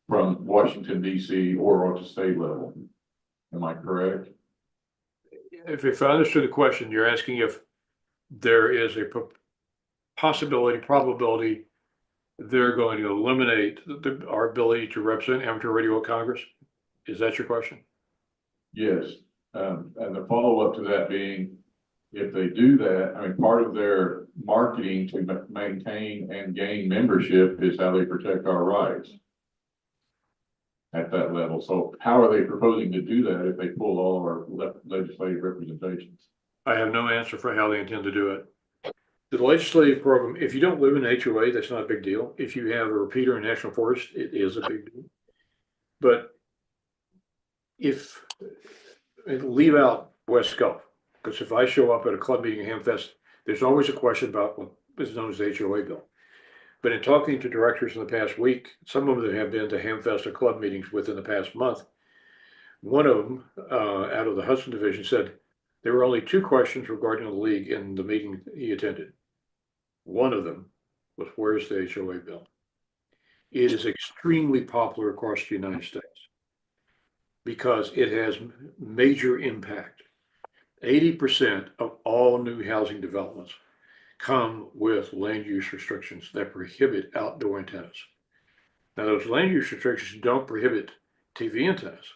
from Washington DC or at the state level. Am I correct? If I understood the question, you're asking if there is a probability they're going to eliminate our ability to represent amateur radio at Congress. Is that your question? Yes, and the follow-up to that being, if they do that, I mean, part of their marketing to maintain and gain membership is how they protect our rights at that level. So how are they proposing to do that if they pull all of our legislative representations? I have no answer for how they intend to do it. The legislative program, if you don't live in HOA, that's not a big deal. If you have a repeater in National Forest, it is a big deal. But leave out West Gulf, because if I show up at a club meeting at Hamfest, there's always a question about what is known as the HOA bill. But in talking to directors in the past week, some of them have been to Hamfest or club meetings within the past month. One of them, out of the Hudson division, said there were only 2 questions regarding the league in the meeting he attended. One of them was, where's the HOA bill? It is extremely popular across the United States because it has major impact. 80% of all new housing developments come with land use restrictions that prohibit outdoor antennas. Now, those land use restrictions don't prohibit TV antennas,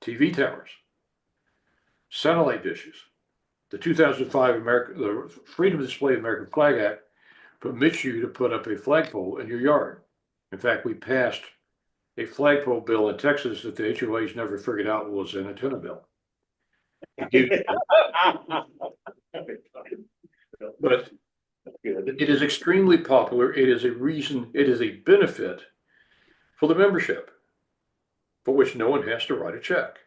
TV towers, satellite dishes. The 2005 the Freedom of Display of American Flag Act permits you to put up a flagpole in your yard. In fact, we passed a flagpole bill in Texas that the HOAs never figured out was an antenna bill. It gives you- But it is extremely popular. It is a reason, it is a benefit for the membership, for which no one has to write a check.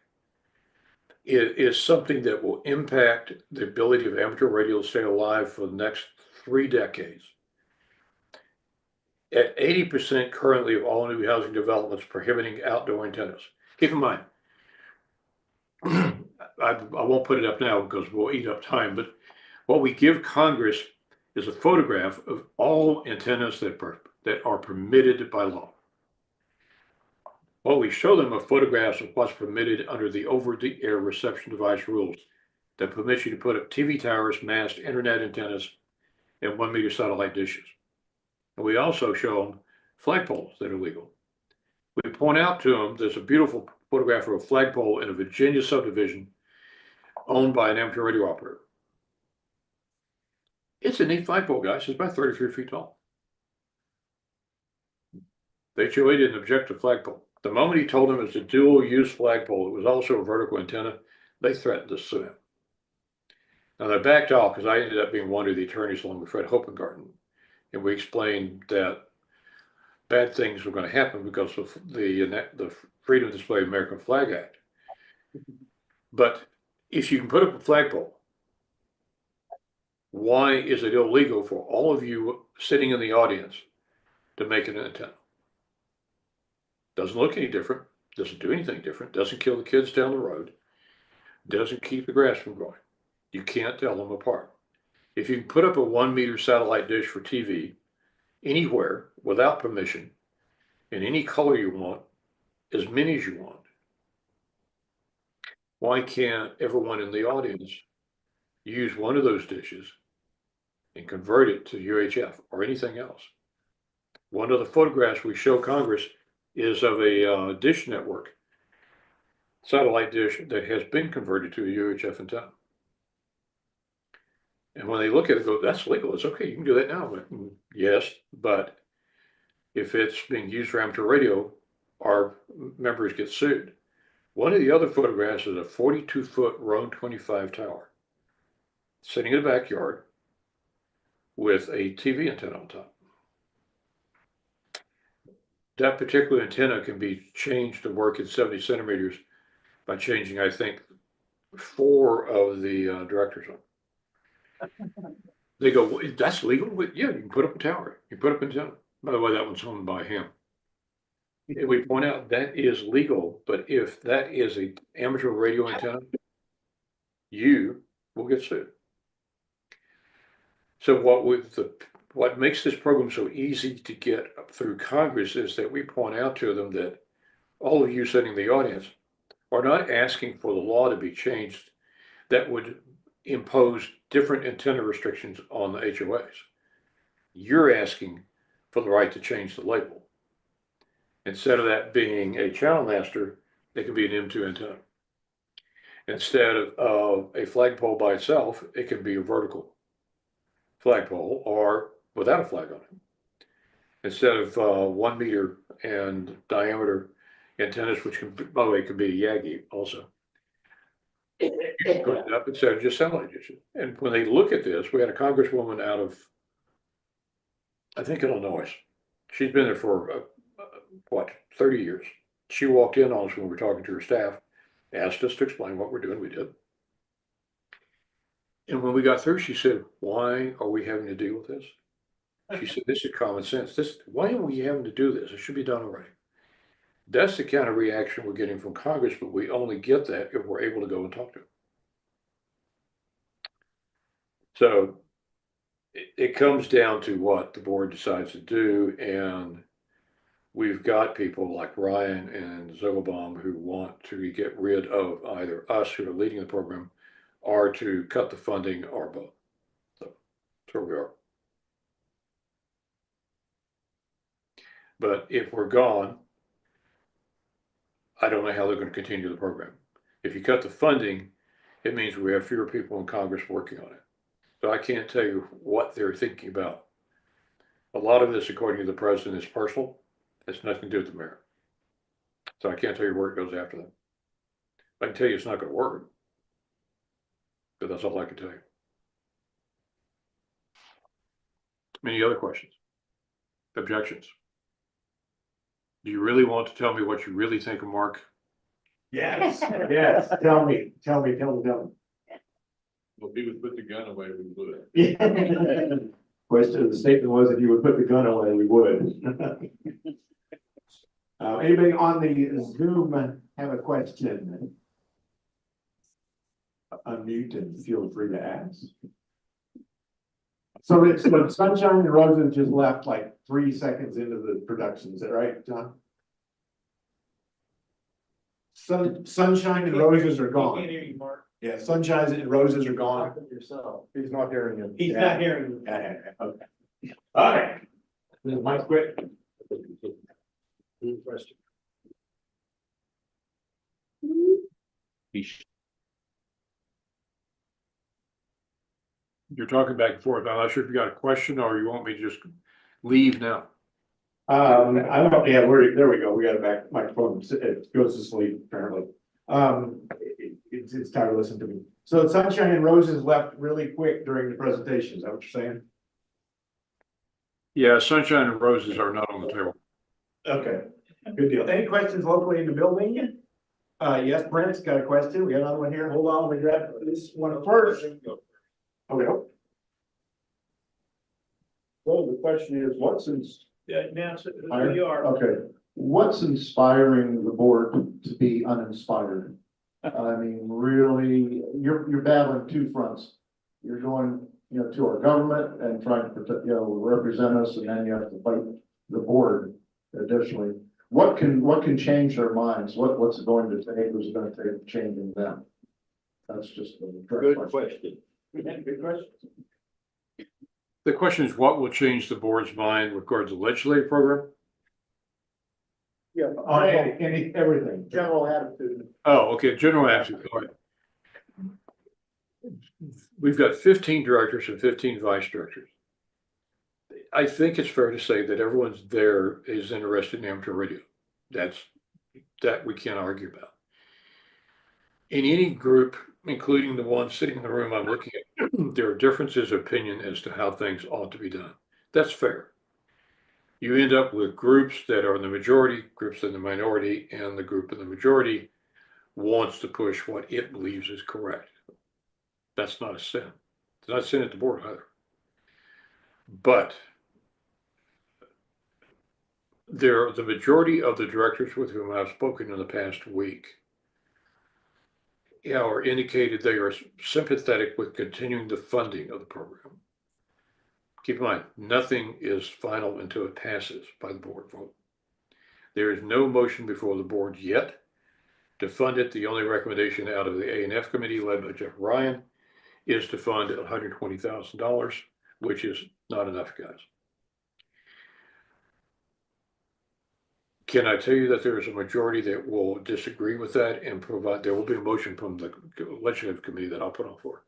It is something that will impact the ability of amateur radio to stay alive for the next 3 decades. At 80% currently of all new housing developments prohibiting outdoor antennas. Keep in mind, I won't put it up now because we'll eat up time, but what we give Congress is a photograph of all antennas that are permitted by law. What we show them are photographs of what's permitted under the over-the-air reception device rules that permit you to put up TV towers, mast, internet antennas, and 1 meter satellite dishes. And we also show them flagpoles that are legal. We point out to them there's a beautiful photograph of a flagpole in a Virginia subdivision owned by an amateur radio operator. It's a neat flagpole, guys. It's about 33 feet tall. The HOA didn't object to flagpole. The moment he told them it's a dual-use flagpole, it was also a vertical antenna, they threatened to sue him. Now they backed off because I ended up being one of the attorneys along with Fred Hopengarten, and we explained that bad things were going to happen because of the Freedom of Display of American Flag Act. But if you can put up a flagpole, why is it illegal for all of you sitting in the audience to make it an antenna? Doesn't look any different, doesn't do anything different, doesn't kill the kids down the road, doesn't keep the grass from growing. You can't tell them apart. If you can put up a 1 meter satellite dish for TV anywhere without permission, in any color you want, as many as you want, why can't everyone in the audience use one of those dishes and convert it to UHF or anything else? One of the photographs we show Congress is of a dish network satellite dish that has been converted to a UHF antenna. And when they look at it, go, that's legal. It's okay. You can do that now. But, yes, but if it's being used for amateur radio, our members get sued. One of the other photographs is a 42-foot Roan 25 tower sitting in the backyard with a TV antenna on top. That particular antenna can be changed to work at 70 centimeters by changing, I think, 4 of the directors on. They go, well, that's legal? Yeah, you can put up a tower. You put up an antenna. By the way, that one's owned by him. And we point out that is legal, but if that is an amateur radio antenna, you will get sued. So what makes this program so easy to get through Congress is that we point out to them that all of you sitting in the audience are not asking for the law to be changed that would impose different antenna restrictions on the HOAs. You're asking for the right to change the label. Instead of that being a channel master, it can be an M2 antenna. Instead of a flagpole by itself, it can be a vertical flagpole or without a flag on it. Instead of 1 meter and diameter antennas, which can, by the way, could be a Yagi also. You can put it up instead of just satellite dishes. And when they look at this, we had a congresswoman out of, I think, Illinois. She's been there for, 30 years. She walked in on us when we were talking to her staff, asked us to explain what we're doing. We did. And when we got through, she said, why are we having to deal with this? She said, this is common sense. Why are we having to do this? It should be done already. That's the kind of reaction we're getting from Congress, but we only get that if we're able to go and talk to them. So it comes down to what the board decides to do. And we've got people like Ryan and Zogelbaum who want to get rid of either us who are leading the program or to cut the funding or both. So that's where we are. But if we're gone, I don't know how they're going to continue the program. If you cut the funding, it means we have fewer people in Congress working on it. So I can't tell you what they're thinking about. A lot of this, according to the president, is personal. It's nothing to do with the mayor. So I can't tell you where it goes after that. I can tell you it's not going to work. But that's all I can tell you. Any other questions? Objections? Do you really want to tell me what you really think of Mark? Yes, yes, tell me. Well, if he would put the gun away, we would. Yeah. Question, the statement was if you would put the gun away, we would. Anybody on the Zoom have a question? Unmute and feel free to ask. So it's when Sunshine and Roses just left like 3 seconds into the production, is that right, John? Sunshine and Roses are gone. Yeah, Sunshine and Roses are gone. Yourself. He's not hearing you. He's not hearing you. Okay. All right. This is Mike quick. Good question. You're talking back and forth. I'm not sure if you got a question or you want me to just leave now. I don't, yeah, there we go. We got it back. Microphone, it goes to sleep apparently. It's time to listen to me. So Sunshine and Roses left really quick during the presentation. Is that what you're saying? Yeah, Sunshine and Roses are not on the table. Okay, good deal. Any questions locally in the building? Yes, Brent's got a question. We got another one here. Hold on, we grab this one first. Okay. Well, the question is, Okay, what's inspiring the board to be uninspired? I mean, really, you're battling two fronts. You're going, to our government and trying to protect, represent us, and then you have to fight the board additionally. What can change their minds? What's it going to take? Who's it going to take changing them? That's just a direct question. Good question. The question is, what will change the board's mind with regard to the legislative program? yeah, On everything. general attitude. Oh, okay, general attitude. All right. We've got 15 directors and 15 vice directors. I think it's fair to say that everyone's there is interested in amateur radio. That we can't argue about. In any group, including the one sitting in the room I'm looking at, there are differences of opinion as to how things ought to be done. That's fair. You end up with groups that are in the majority, groups in the minority, and the group in the majority wants to push what it believes is correct. That's not a sin. It's not a sin at the board either. But the majority of the directors with whom I've spoken in the past week or indicated they are sympathetic with continuing the funding of the program. Keep in mind, nothing is final until it passes by the board vote. There is no motion before the board yet to fund it. The only recommendation out of the A&F committee led by Jeff Ryan is to fund $120,000, which is not enough, guys. Can I tell you that there is a majority that will disagree with that and provide, there will be a motion from the legislative committee that I'll put on for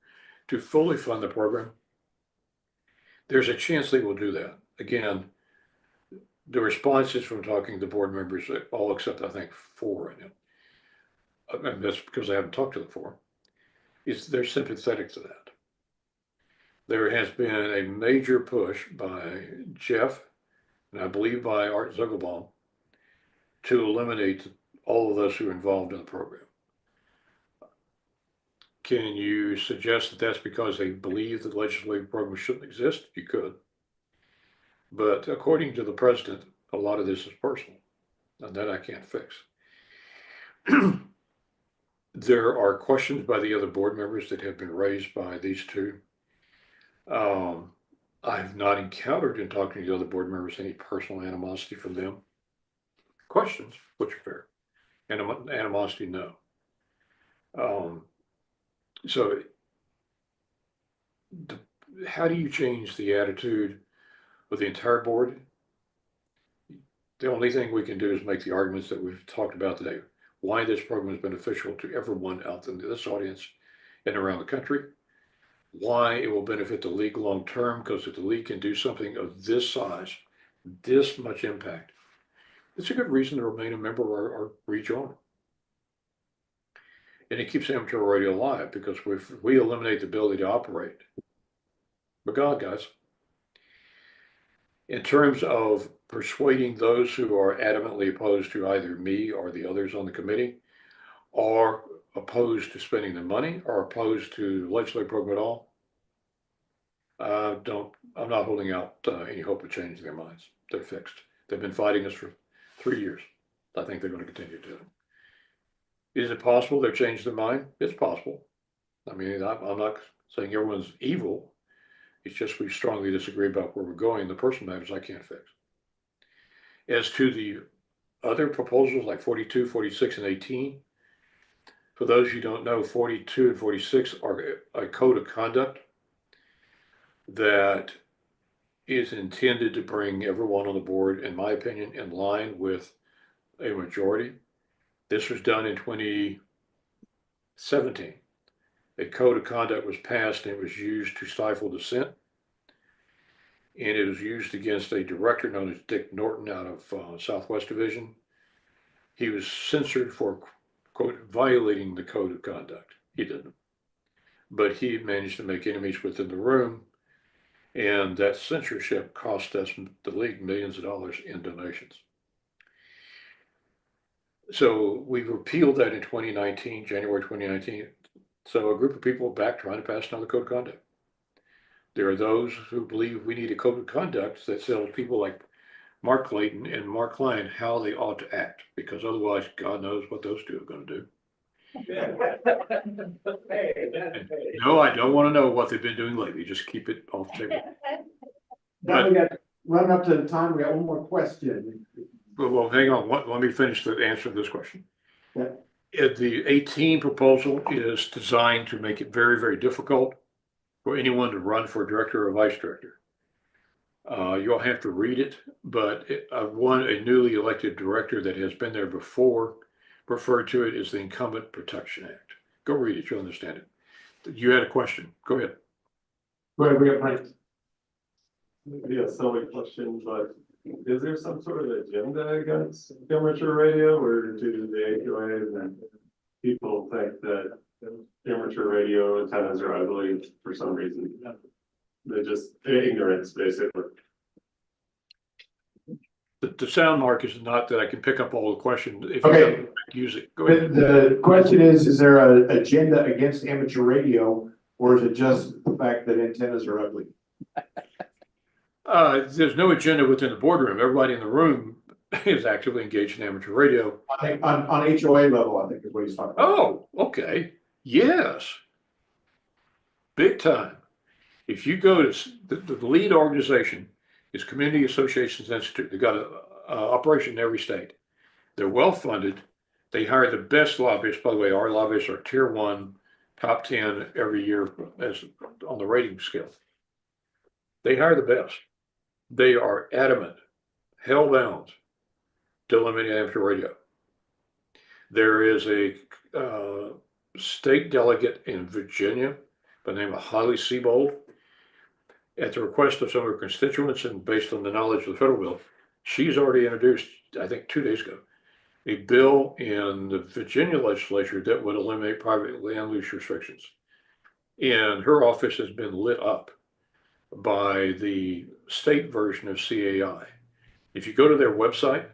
to fully fund the program. There's a chance they will do that. Again, the responses from talking to board members, all except I think 4 right now, and that's because I haven't talked to the 4, is they're sympathetic to that. There has been a major push by Jeff, and I believe by Art Zuckelbaum, to eliminate all of us who are involved in the program. Can you suggest that that's because they believe the legislative program shouldn't exist? You could. But according to the president, a lot of this is personal, and that I can't fix. There are questions by the other board members that have been raised by these two. I've not encountered in talking to the other board members any personal animosity from them. Questions, which are fair. Animosity, no. So how do you change the attitude of the entire board? The only thing we can do is make the arguments that we've talked about today. Why this program is beneficial to everyone out in this audience and around the country. Why it will benefit the league long term, because if the league can do something of this size, this much impact, it's a good reason to remain a member or rejoin. And it keeps amateur radio alive because if we eliminate the ability to operate, we're gone, guys. In terms of persuading those who are adamantly opposed to either me or the others on the committee, or opposed to spending the money, or opposed to the legislative program at all, I'm not holding out any hope of changing their minds. They're fixed. They've been fighting us for 3 years. I think they're going to continue to. Is it possible they've changed their mind? It's possible. I mean, I'm not saying everyone's evil. It's just we strongly disagree about where we're going. The personal matters I can't fix. As to the other proposals like 42, 46, and 18, for those who don't know, 42 and 46 are a code of conduct that is intended to bring everyone on the board, in my opinion, in line with a majority. This was done in 2017. A code of conduct was passed and it was used to stifle dissent. And it was used against a director known as Dick Norton out of Southwest Division. He was censored for, quote, violating the code of conduct. He didn't. But he managed to make enemies within the room. And that censorship cost us, the league, millions of dollars in donations. So we repealed that in 2019, January 2019. So a group of people are back trying to pass down the code of conduct. There are those who believe we need a code of conduct that tells people like Mark Clayton and Mark Klein how they ought to act, because otherwise, God knows what those two are going to do. No, I don't want to know what they've been doing lately. Just keep it off the table. Now we got, running up to the time, we got one more question. Well, hang on. Let me finish the answer to this question. Yeah. The 18 proposal is designed to make it very, very difficult for anyone to run for director or vice director. You'll have to read it, but a newly elected director that has been there before referred to it as the Incumbent Protection Act. Go read it, you'll understand it. You had a question, go ahead. Go ahead, we got Frank. Maybe a silly question, but is there some sort of agenda against amateur radio, or do the AQA and people think that amateur radio antennas are ugly for some reason? They're just ignorance, basically. The sound mark is not that I can pick up all the questions. If Okay. you use it, go ahead. The question is there an agenda against amateur radio, or is it just the fact that antennas are ugly? There's no agenda within the boardroom. Everybody in the room is actively engaged in amateur radio. I think on HOA level, I think is what he's talking about. Oh, okay. Yes. Big time. If you go to the lead organization is Community Associations Institute. They've got an operation in every state. They're well funded. They hire the best lobbyists. By the way, our lobbyists are tier 1, top 10 every year as on the rating scale. They hire the best. They are adamant, hell-bound to eliminate amateur radio. There is a state delegate in Virginia by the name of Holly Sebold. At the request of some of her constituents and based on the knowledge of the federal bill, she's already introduced, I think 2 days ago, a bill in the Virginia legislature that would eliminate private land use restrictions. And her office has been lit up by the state version of CAI. If you go to their website,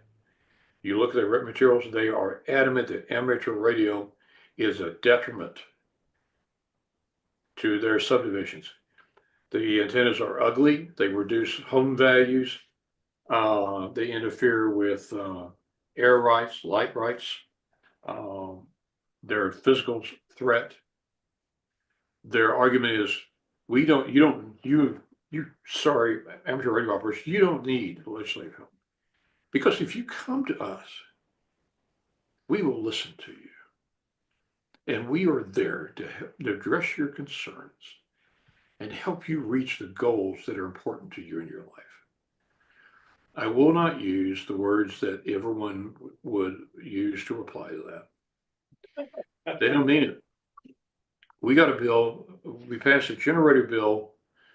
you look at their written materials, they are adamant that amateur radio is a detriment to their subdivisions. The antennas are ugly. They reduce home values. They interfere with air rights, light rights. They're a physical threat. Their argument is, sorry, amateur radio operators, you don't need legislative help. Because if you come to us, we will listen to you. And we are there to address your concerns and help you reach the goals that are important to you in your life. I will not use the words that everyone would use to reply to that. They don't mean it. We got a bill, we passed a generator bill,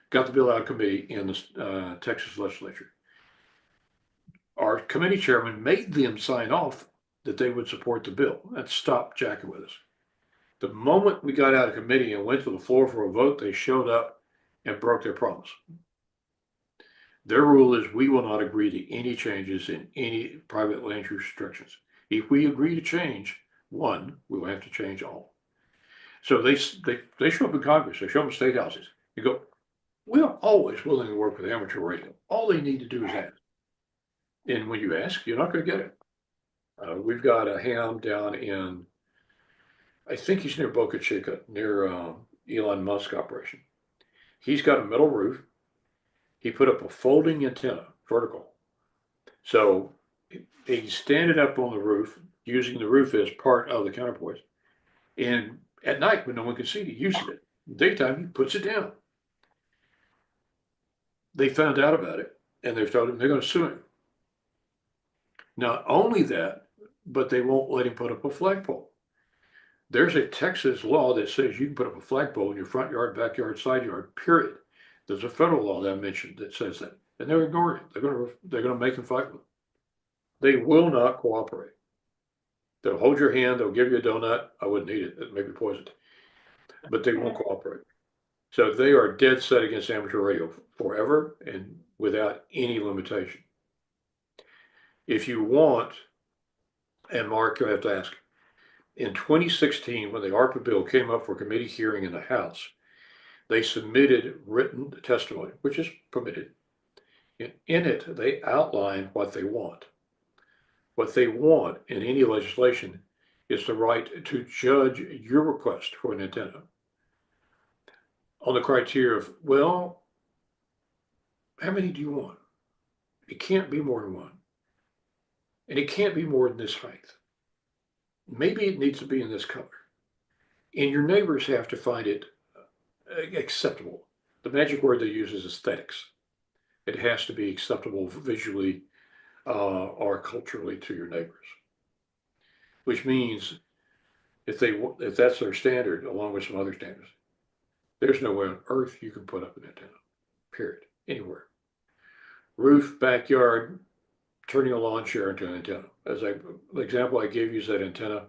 got the bill out of committee in the Texas legislature. Our committee chairman made them sign off that they would support the bill. That stopped jacking with us. The moment we got out of committee and went to the floor for a vote, they showed up and broke their promise. Their rule is we will not agree to any changes in any private land use restrictions. If we agree to change one, we will have to change all. So they show up in Congress, they show up in state houses. You go, we are always willing to work with amateur radio. All they need to do is ask. And when you ask, you're not going to get it. We've got a ham down in, I think he's near Boca Chica, near Elon Musk operation. He's got a metal roof. He put up a folding antenna, vertical. So he's standing up on the roof, using the roof as part of the counterpoise. And at night, when no one can see it, he uses it. Daytime, he puts it down. They found out about it, and they've told him they're going to sue him. Not only that, but they won't let him put up a flagpole. There's a Texas law that says you can put up a flagpole in your front yard, backyard, side yard, period. There's a federal law that I mentioned that says that, and they're ignoring it. They're going to make him fight with them. They will not cooperate. They'll hold your hand. They'll give you a donut. I wouldn't eat it. It may be poisoned, but they won't cooperate. So they are dead set against amateur radio forever and without any limitation. If you want, and Mark, I have to ask, in 2016, when the ARPA bill came up for committee hearing in the House, they submitted written testimony, which is permitted. In it, they outline what they want. What they want in any legislation is the right to judge your request for an antenna on the criteria of, well, how many do you want? It can't be more than one. And it can't be more than this height. Maybe it needs to be in this color. And your neighbors have to find it acceptable. The magic word they use is aesthetics. It has to be acceptable visually or culturally to your neighbors. Which means if that's their standard, along with some other standards, there's no way on earth you can put up an antenna, period, anywhere. Roof, backyard, turning a lawn chair into an antenna. The example I gave you is that antenna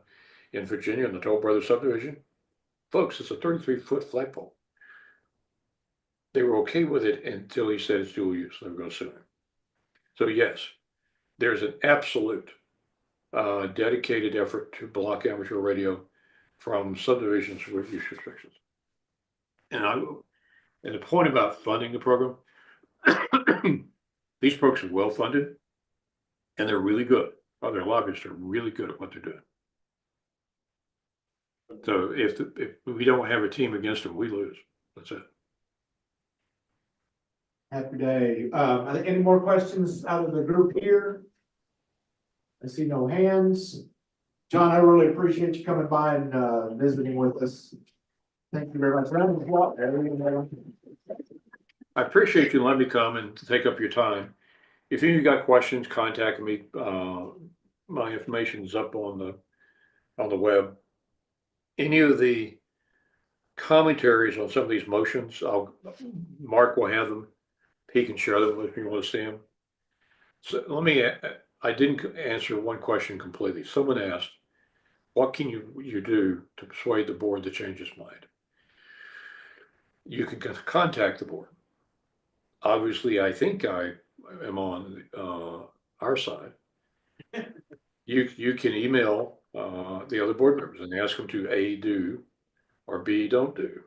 in Virginia in the Toll Brothers subdivision. Folks, it's a 33-foot flagpole. They were okay with it until he said it's dual use. They were going to sue him. So yes, there's an absolute dedicated effort to block amateur radio from subdivisions with use restrictions. And the point about funding the program, these folks are well funded and they're really good. Their lobbyists are really good at what they're doing. So if we don't have a team against them, we lose. That's it. Happy day. Are there any more questions out of the group here? I see no hands. John, I really appreciate you coming by and visiting with us. Thank you very much. Round of applause. I appreciate you letting me come and take up your time. If you got questions, contact me. My information is up on the web. Any of the commentaries on some of these motions, Mark will have them. He can share them if you want to see them. So I didn't answer one question completely. Someone asked, what can you do to persuade the board to change its mind? You can contact the board. Obviously, I think I am on our side. You can email the other board members and ask them to A, do, or B, don't do.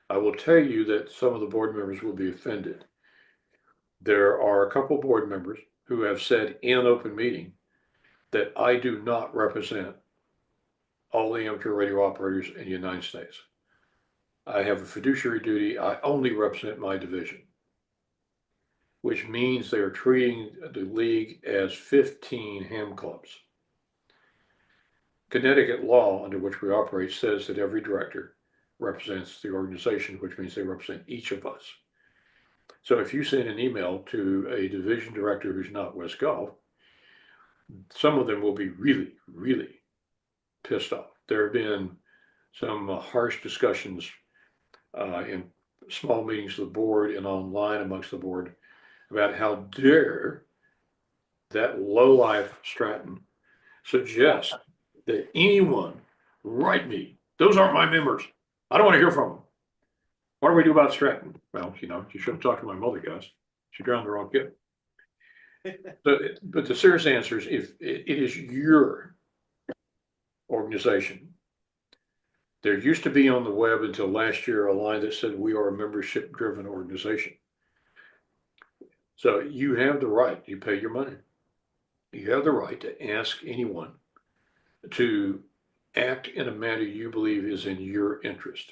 I will tell you that some of the board members will be offended. There are a couple board members who have said in an open meeting that I do not represent all the amateur radio operators in the United States. I have a fiduciary duty. I only represent my division, which means they are treating the league as 15 ham clubs. Connecticut law under which we operate says that every director represents the organization, which means they represent each of us. So if you send an email to a division director who's not West Gulf, some of them will be really, really pissed off. There have been some harsh discussions in small meetings of the board and online amongst the board about how dare that lowlife Stratton suggest that anyone write me Those aren't my members. I don't want to hear from them. What do we do about Stratton? Well, you should have talked to my mother, guys. She drowned the wrong kid. But the serious answer is if it is your organization. There used to be on the web until last year a line that said we are a membership driven organization. So you have the right, you pay your money. You have the right to ask anyone to act in a manner you believe is in your interest.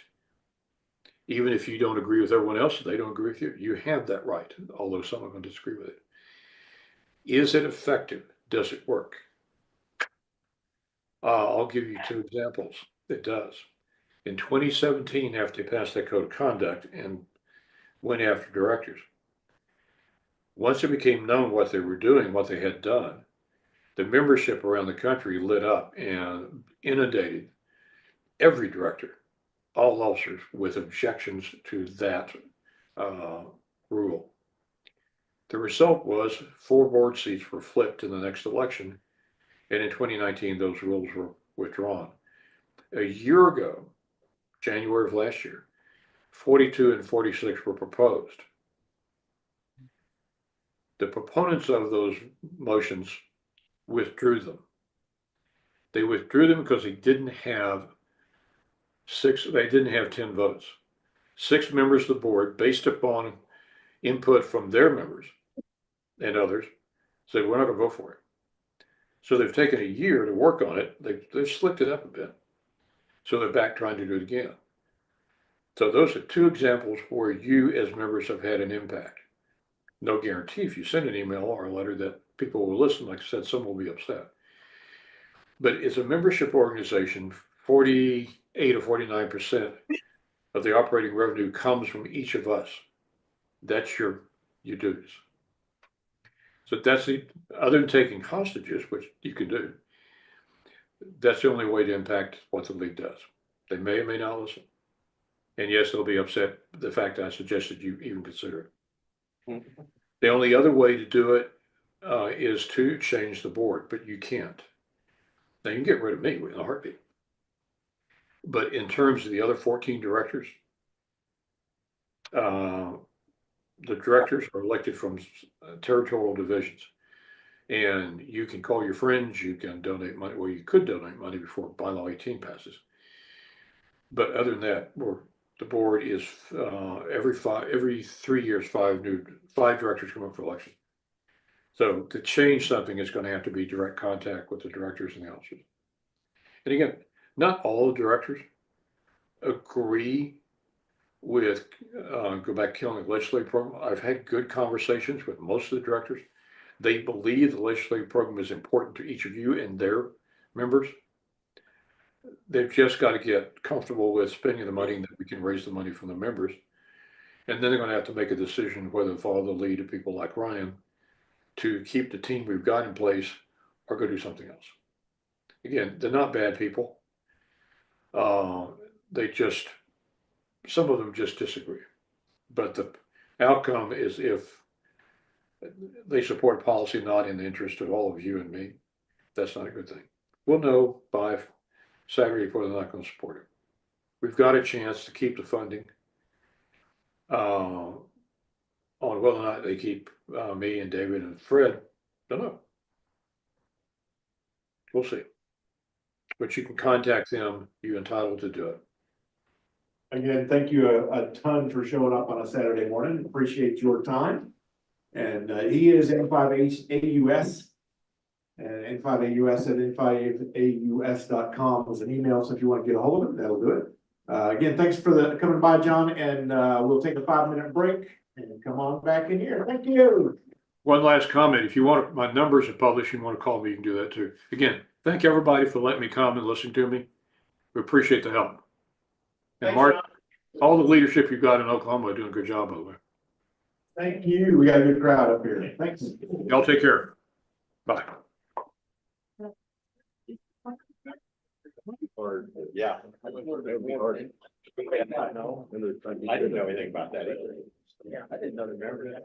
Even if you don't agree with everyone else, they don't agree with you, you have that right, although some are going to disagree with it. Is it effective? Does it work? I'll give you 2 examples. It does. In 2017, after they passed that code of conduct and went after directors, once it became known what they were doing, what they had done, the membership around the country lit up and inundated every director, all officers, with objections to that rule. The result was 4 board seats were flipped in the next election, and in 2019, those rules were withdrawn. A year ago, January of last year, 42 and 46 were proposed. The proponents of those motions withdrew them. They withdrew them because they didn't have 10 votes. 6 members of the board, based upon input from their members and others, said, we're not going to vote for it. So they've taken a year to work on it. They've slicked it up a bit. So they're back trying to do it again. So those are 2 examples where you as members have had an impact. No guarantee if you send an email or a letter that people will listen. Like I said, some will be upset. But it's a membership organization. 48 or 49% of the operating revenue comes from each of us. That's your dues. So that's other than taking hostages, which you can do, that's the only way to impact what the league does. They may or may not listen. And yes, they'll be upset the fact that I suggested you even consider it. The only other way to do it is to change the board, but you can't. Now you can get rid of me in a heartbeat. But in terms of the other 14 directors, the directors are elected from territorial divisions. And you can call your friends, you can donate money, well, you could donate money before bylaw 18 passes. But other than that, the board is every 3 years, 5 directors come up for election. So to change something, it's going to have to be direct contact with the directors and the officers. And again, not all the directors agree with go back killing the legislative program. I've had good conversations with most of the directors. They believe the legislative program is important to each of you and their members. They've just got to get comfortable with spending the money and that we can raise the money from the members. And then they're going to have to make a decision whether to follow the lead of people like Ryan to keep the team we've got in place or go do something else. Again, they're not bad people. Some of them just disagree. But the outcome is if they support policy not in the interest of all of you and me, that's not a good thing. We'll know by Saturday whether they're not going to support it. We've got a chance to keep the funding. On whether or not they keep me and David and Fred, don't know. We'll see. But you can contact them. You're entitled to do it. Again, thank you a ton for showing up on a Saturday morning. Appreciate your time. And he is N5AUS. And N5AUS at N5AUS.com is an email. So if you want to get a hold of it, that'll do it. Again, thanks for coming by, John. And we'll take a 5-minute break and come on back in here. Thank you. One last comment. If you want my numbers are published, you want to call me, you can do that too. Again, thank everybody for letting me come and listening to me. We appreciate the help. And Thanks, Mark, John. all the leadership you've got in Oklahoma are doing a good job over there. Thank you. We got a good crowd up here. Thanks. Y'all take care. Bye. Yeah. I didn't know anything about that either. Yeah, I didn't know the member that.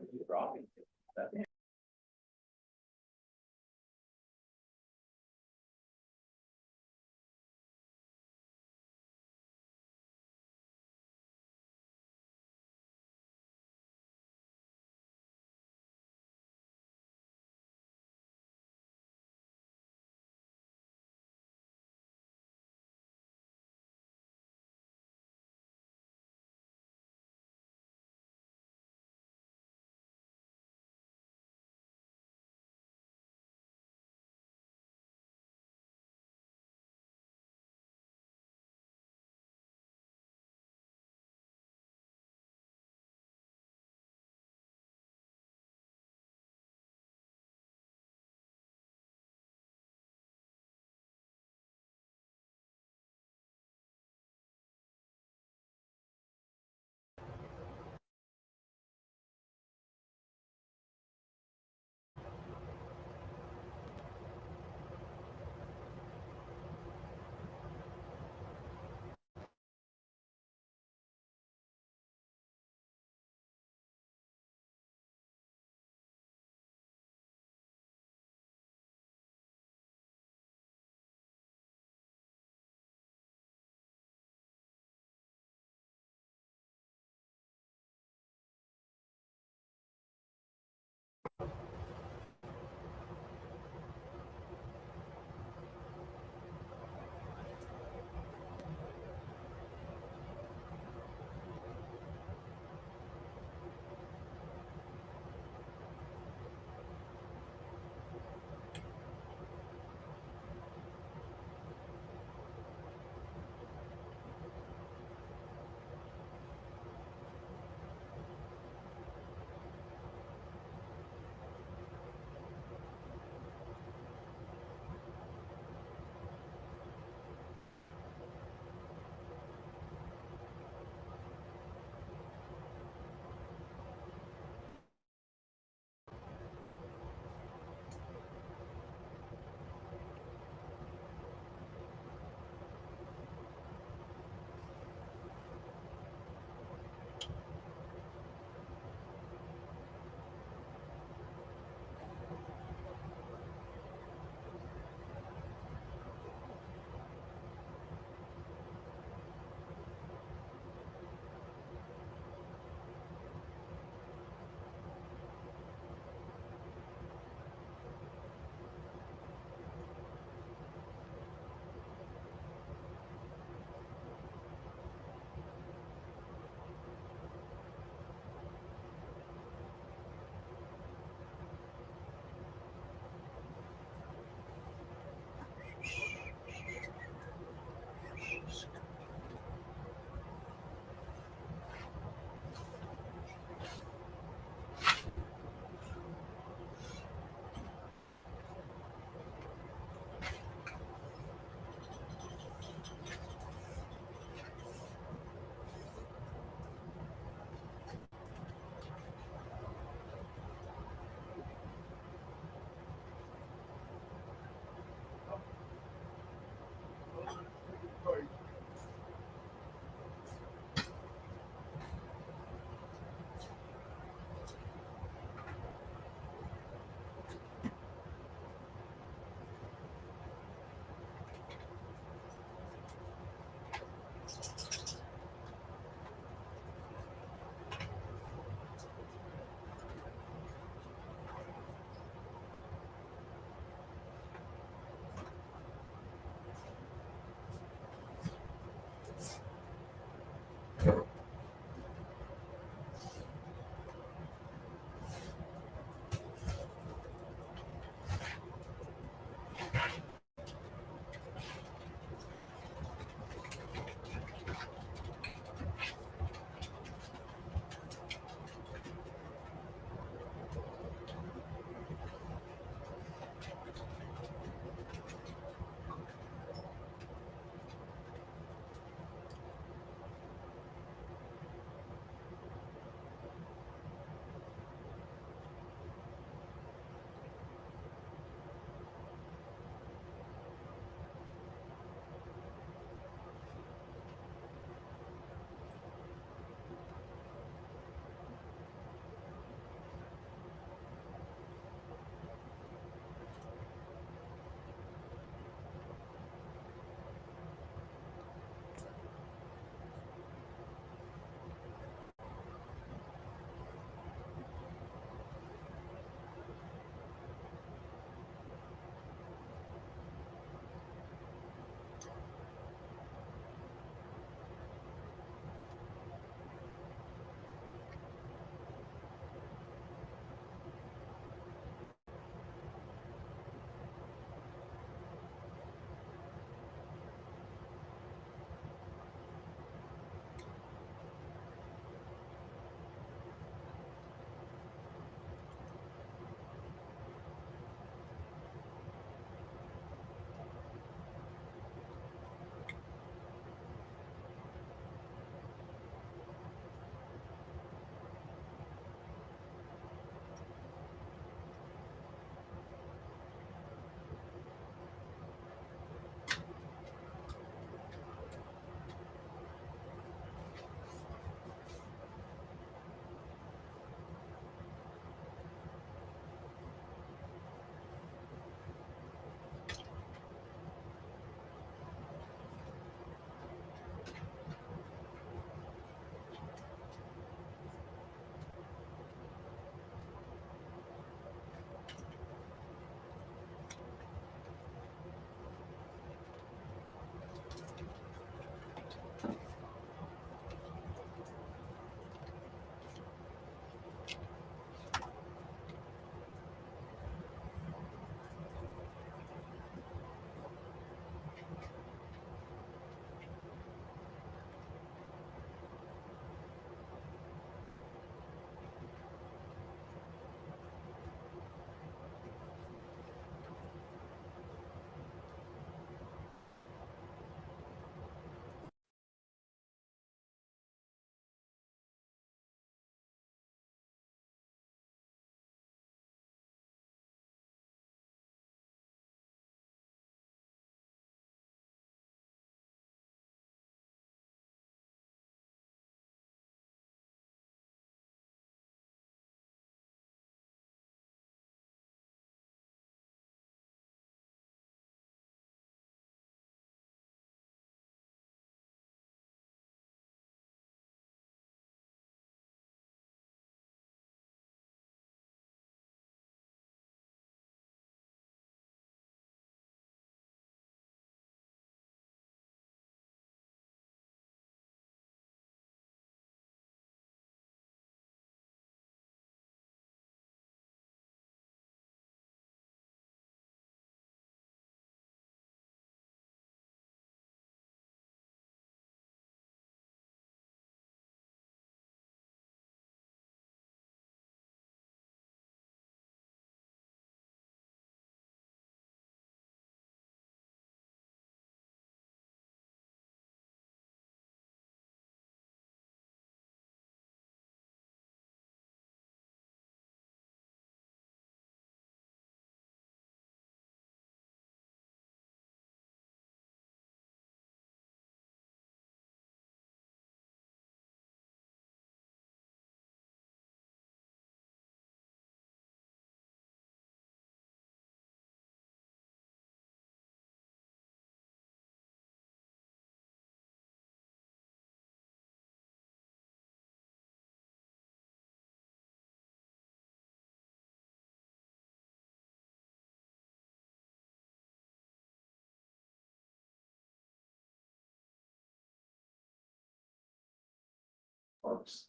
remarks.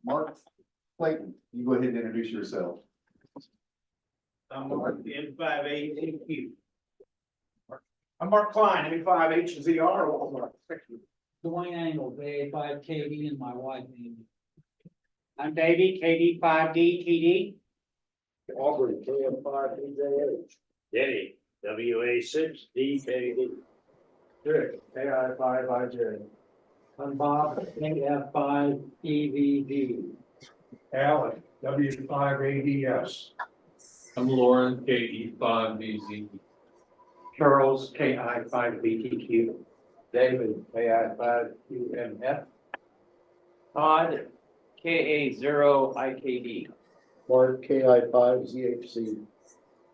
Mark Clayton, you go ahead and introduce yourself. I'm Mark, N5AUS. I'm Mark Klein, N5HZR. Dwayne Angle, VA5KD, and my wife Amy. I'm Davey, KD5D, TD. Aubrey, KM5DJH. Denny, WA6DKD. Rick, AI5IJ. I'm Bob, KF5EVD. Alan, W5ADS. I'm Lauren, KE5BZ. Charles, KI5BTQ. David, AI5QMF. Todd, KA0IKD. Mark, KI5ZHC.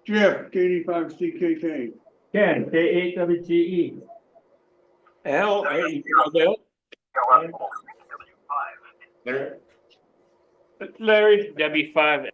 Jeff, KD5CKK. Ken, K8WGE. L. Larry, W5.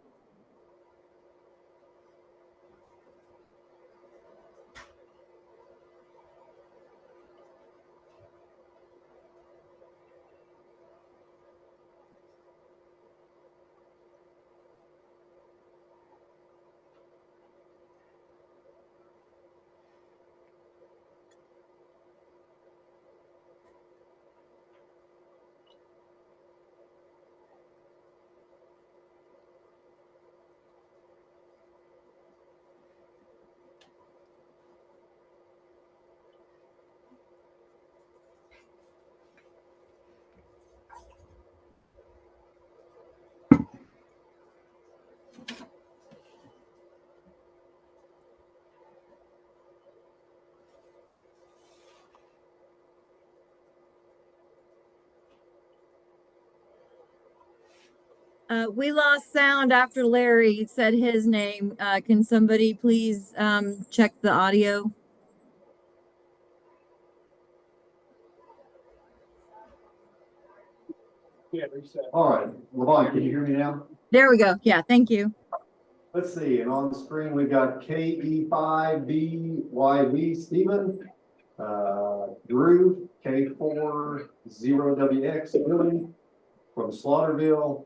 We lost sound after Larry said his name. Can somebody please check the audio? All right, Levon, can you hear me now? There we go. Yeah, thank you. Let's see, and on the screen, we've got KE5BYV Stephen, Drew, K40WX Billy from Slaughterville.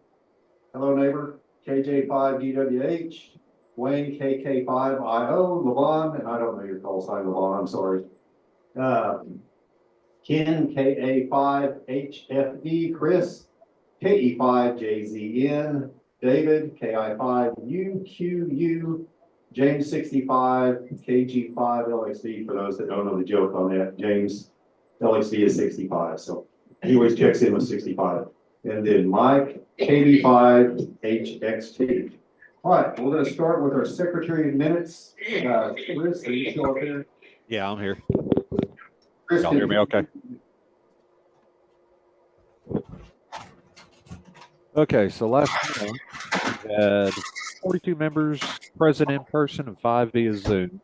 Hello, neighbor, KJ5DWH, Wayne, KK5IO, Levon, and I don't know your call sign, Levon, I'm sorry. Ken, KA5HFE, Chris, KE5JZN, David, KI5UQU, James 65, KG5LXD, for those that don't know the joke on that, James LXD is 65, so he always checks in with 65. And then Mike, KB5HXT. All right, we're gonna start with our secretary of minutes. Chris, are you still up here? Yeah, I'm here. Chris, Y'all hear me okay? Okay, so last month we had 42 members present in person and 5 via Zoom.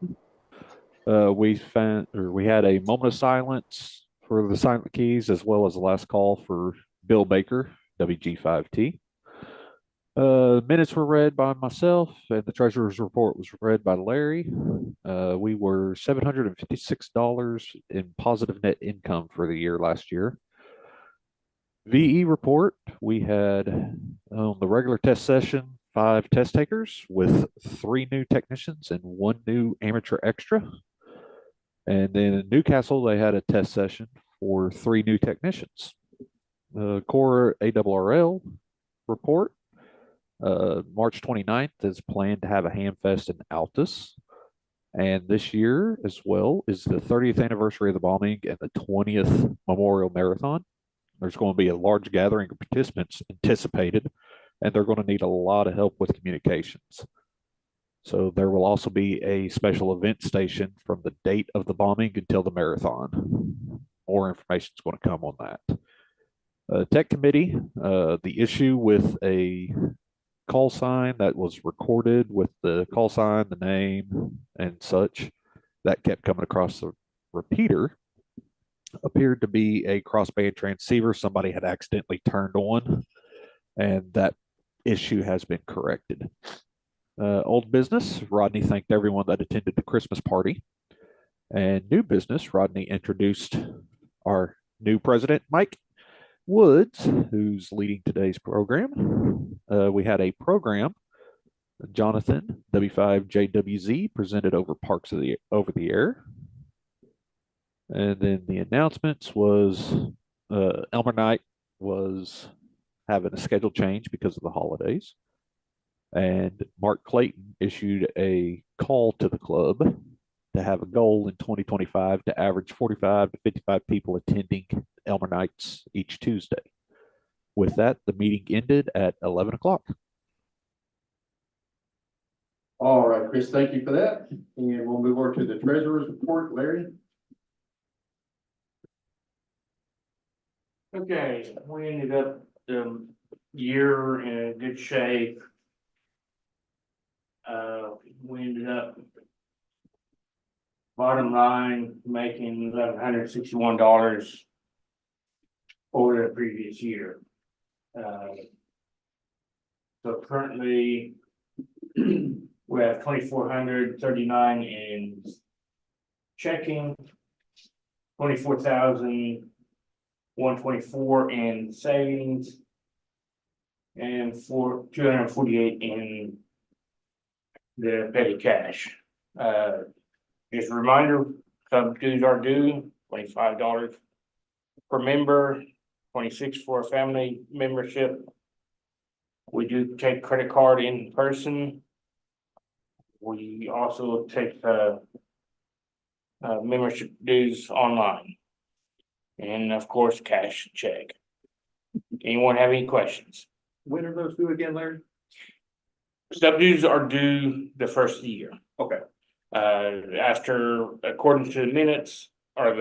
We had a moment of silence for the silent keys, as well as the last call for Bill Baker, WG5T. Minutes were read by myself, and the treasurer's report was read by Larry. We were $756 in positive net income for the year last year. VE report, we had on the regular test session 5 test takers with 3 new technicians and 1 new amateur extra. And then in Newcastle, they had a test session for 3 new technicians. The core ARRL report, March 29th is planned to have a ham fest in Altus. And this year as well is the 30th anniversary of the bombing and the 20th Memorial Marathon. There's going to be a large gathering of participants anticipated, and they're going to need a lot of help with communications. So there will also be a special event station from the date of the bombing until the marathon. More information is going to come on that. Tech committee, the issue with a call sign that was recorded with the call sign, the name, and such, that kept coming across the repeater, appeared to be a crossband transceiver somebody had accidentally turned on, and that issue has been corrected. Old business, Rodney thanked everyone that attended the Christmas party. And new business, Rodney introduced our new president, Mike, Woods, who's leading today's program. We had a program, Jonathan W5JWZ presented over Parks of the Over the Air. And then the announcements was Elmer Knight was having a schedule change because of the holidays. And Mark Clayton issued a call to the club to have a goal in 2025 to average 45 to 55 people attending Elmer Nights each Tuesday. With that, the meeting ended at 11 o'clock. All right, Chris, thank you for that. And we'll move over to the treasurer's report. Larry? Okay, we ended up the year in good shape. We ended up bottom line making $1,161 over the previous year. So currently we have 2,439 in checking, 24,124 in savings, and 248 in the petty cash. Just a reminder, sub dues are due, $25 per member, 26 for a family membership. We do take credit card in person. We also take membership dues online. And of course, cash check. Anyone have any questions? When are those due again, Larry? Sub dues are due the first of the year. Okay. After, according to the minutes or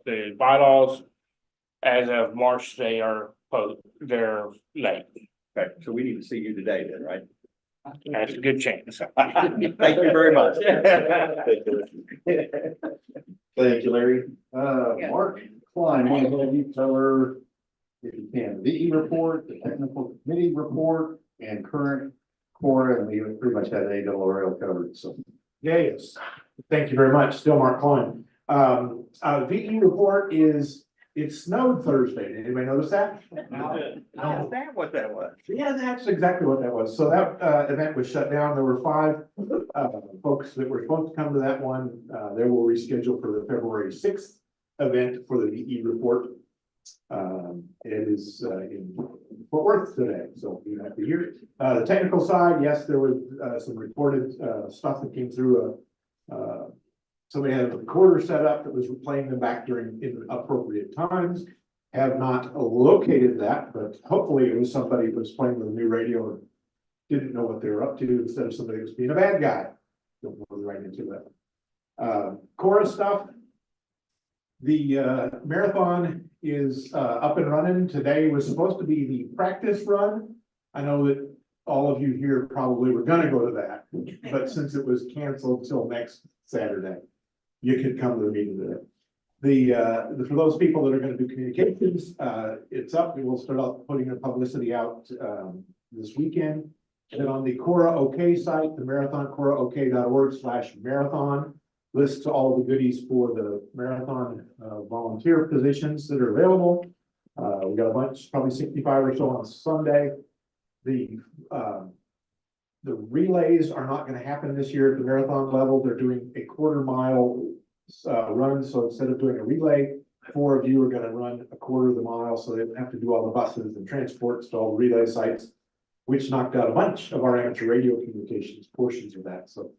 the bylaws, as of March, they're late. Okay, so we need to see you today then, right? That's a good chance. Thank you very much. Thank you, Larry. Mark Klein, want to have you cover, if you can, the VE report, the technical committee report, and current core, and we pretty much had ARRL covered, so. Yes, thank you very much. Still Mark Klein. VE report is, it snowed Thursday. Did anybody notice that? Is that what that was? Yeah, that's exactly what that was. So that event was shut down. There were 5 folks that were supposed to come to that one. They will reschedule for the February 6th event for the VE report. It is in Fort Worth today, so you have to hear it. The technical side, yes, there was some recorded stuff that came through. Somebody had a recorder set up that was playing them back during inappropriate times. Have not located that, but hopefully it was somebody who was playing with a new radio and didn't know what they were up to instead of somebody who was being a bad guy. Don't want to right into that. Chorus stuff. The marathon is up and running. Today was supposed to be the practice run. I know that all of you here probably were gonna go to that, but since it was canceled till next Saturday, you could come to the meeting today. For those people that are gonna do communications, it's up. We will start out putting the publicity out this weekend. And then on the Cora OK site, the marathon, coraok.org/marathon lists all the goodies for the marathon volunteer positions that are available. We got a bunch, probably 65 or so on Sunday. The relays are not going to happen this year at the marathon level. They're doing a quarter-mile run. So instead of doing a relay, 4 of you are going to run a quarter of the mile. So they don't have to do all the buses and transports to all the relay sites, which knocked out a bunch of our amateur radio communications portions of that. So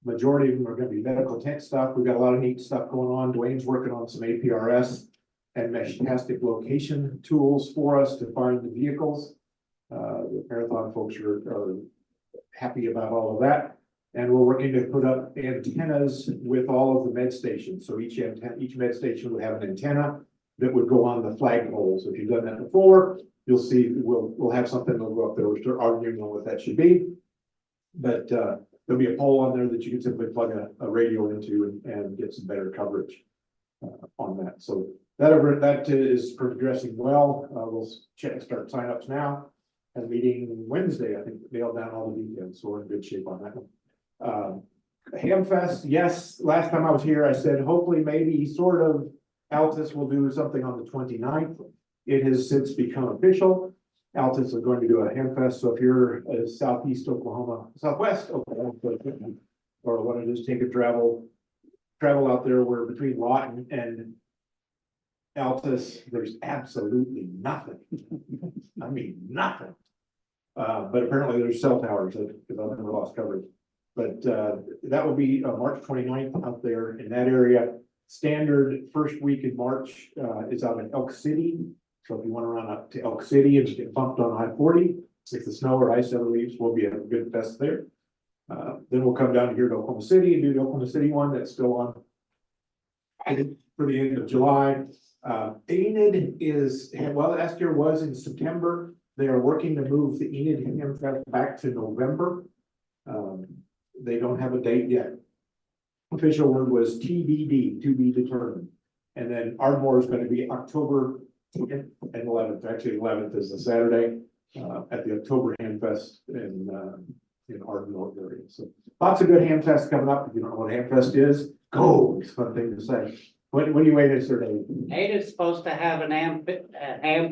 majority of them are going to be medical tent stuff. We've got a lot of neat stuff going on. Dwayne's working on some APRS and Meshtastic location tools for us to find the vehicles. The marathon folks are happy about all of that. And we're working to put up antennas with all of the med stations. So each med station would have an antenna that would go on the flagpoles. If you've done that before, you'll see we'll have something that'll go up there. We're still arguing on what that should be. But there'll be a pole on there that you can simply plug a radio into and get some better coverage on that. So that is progressing well. We'll start signups now. And meeting Wednesday, I think, nailed down all the details. So we're in good shape on that one. Hamfest, yes. Last time I was here, I said hopefully maybe sort of Altus will do something on the 29th. It has since become official. Altus is going to do a ham fest, so if you're southwest Oklahoma, or want to just take a travel out there, where between Lawton and Altus, there's absolutely nothing. I mean, nothing. But apparently there's cell towers because I've never lost coverage. But that will be March 29th out there in that area. Standard first week in March is out in Elk City. So if you want to run up to Elk City and get bumped on I-40, if the snow or ice ever leaves, we'll be a good fest there. Then we'll come down here to Oklahoma City and do the Oklahoma City one that's still on for the end of July. Enid is, well, last year was in September. They are working to move the Enid Ham Fest back to November. They don't have a date yet. Official word was TBD, to be determined. And then Ardmore is going to be October 10th and 11th. Actually, 11th is a Saturday at the October Ham Fest in Ardmore area. So lots of good ham fests coming up. If you don't know what ham fest is, go. It's a fun thing to say. When do you wait this or Dave? Ada's supposed to have an ham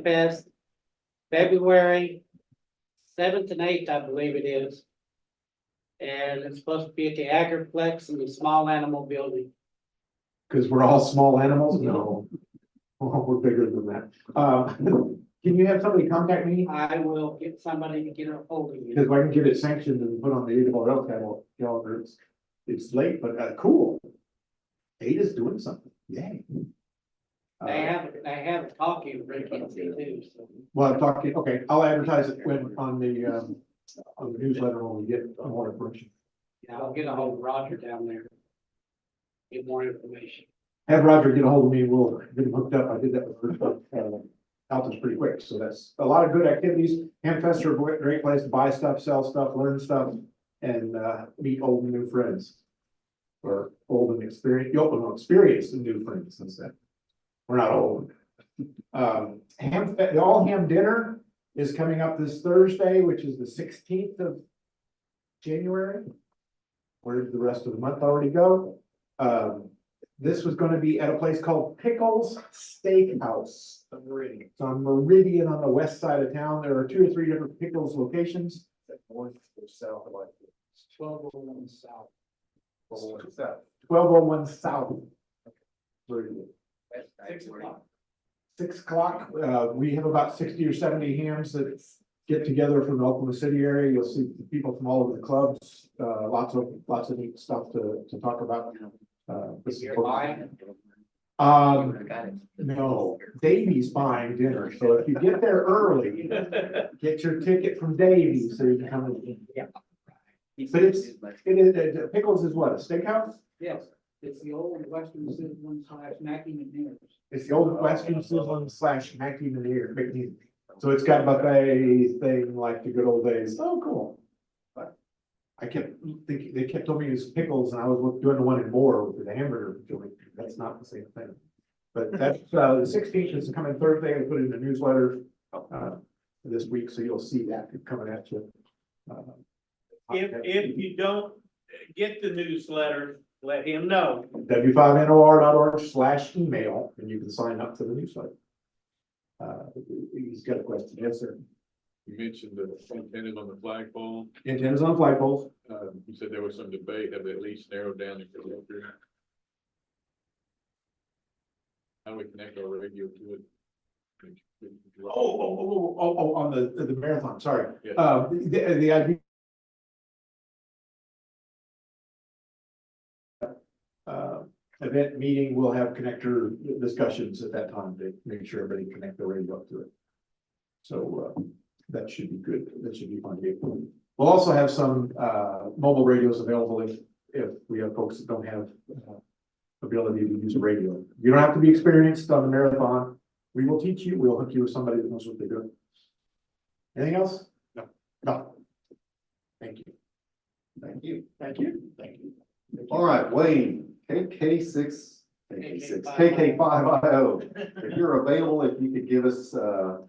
fest February 7th and 8th, I believe it is. And it's supposed to be at the Agriplex in the small animal building. Because we're all small animals? No. We're bigger than that. Can you have somebody contact me? I will get somebody to get a hold of you. Because if I can get it sanctioned and put on the ARRL calendar, it's late, but cool. Ada's doing something. Yay. They have a talking frequency too, so. Well, I'm talking, okay, I'll advertise it on the newsletter when we get more information. Yeah, I'll get a hold of Roger down there. Get more information. Have Roger get a hold of me, we'll get him hooked up. I did that with Altus pretty quick, so that's a lot of good activities. Hamfests are a great place to buy stuff, sell stuff, learn stuff, and meet old and new friends. Or old and experienced and new friends instead. We're not old. The all ham dinner is coming up this Thursday, which is the 16th of January. Where did the rest of the month already go? This was going to be at a place called Pickles Steakhouse. It's on Meridian on the west side of town. There are 2 or 3 different Pickles locations. North or south of like 1201 south. 1201 South. Meridian. 6 o'clock. 6 o'clock. We have about 60 or 70 hams that get together from the Oklahoma City area. You'll see people from all over the clubs. Lots of neat stuff to talk about. No, Davey's buying dinner, so if you get there early, get your ticket from Davey so you can come in. Yeah. But Pickles is what, a steakhouse? Yes, it's the old Western Sizzlin / Mackie McNears. It's the old Western Sizzlin / Mackie McNear. So it's got a buffet thing like the good old days. Oh, cool. But I kept thinking, they kept telling me it was Pickles, and I was doing the one in Moore with the hamburger joint. That's not the same thing. But that's the 16th is coming Thursday. I put it in the newsletter this week, so you'll see that coming at you. If you don't get the newsletter, let him know. w5nor.org/email, and you can sign up to the newsletter. He's got a question. Yes, sir. You mentioned the antennas on the flagpole. Antennas on flagpoles. You said there was some debate. Have they at least narrowed down the collector? How do we connect our radio to it? On the marathon. Sorry. Yeah. The idea. Event meeting, we'll have connector discussions at that time to make sure everybody connect the radio up to it. So that should be good. That should be fun. We'll also have some mobile radios available if we have folks that don't have ability to use a radio. You don't have to be experienced on the marathon. We will teach you. We'll hook you with somebody that knows what they're doing. Anything else? No. Thank you. Thank you. Thank you. Thank you. All right, Wayne, KK5IO. If you're available, if you could give us the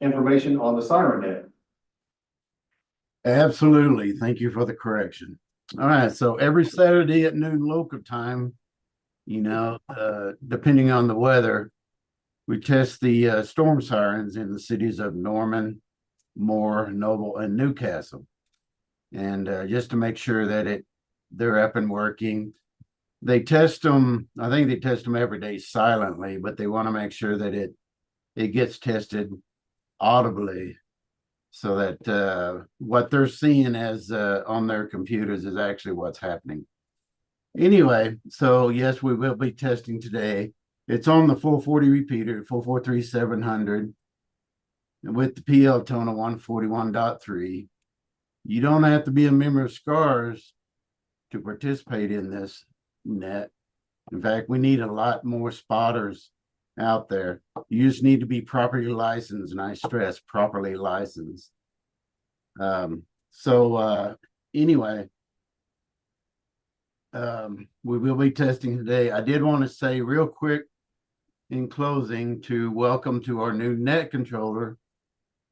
information on the siren net. Absolutely. Thank you for the correction. All right. So every Saturday at noon local time, Depending on the weather, we test the storm sirens in the cities of Norman, Moore, Noble, and Newcastle. And just to make sure that they're up and working. They test them, I think they test them every day silently, but they want to make sure that it gets tested audibly so that what they're seeing as on their computers is actually what's happening. Anyway, so yes, we will be testing today. It's on the 440 repeater, 443-700 with the PL tone of 141.3. You don't have to be a member of SCARS to participate in this net. In fact, we need a lot more spotters out there. You just need to be properly licensed, and I stress properly licensed. Anyway, we will be testing today. I did want to say real quick in closing to welcome to our new net controller,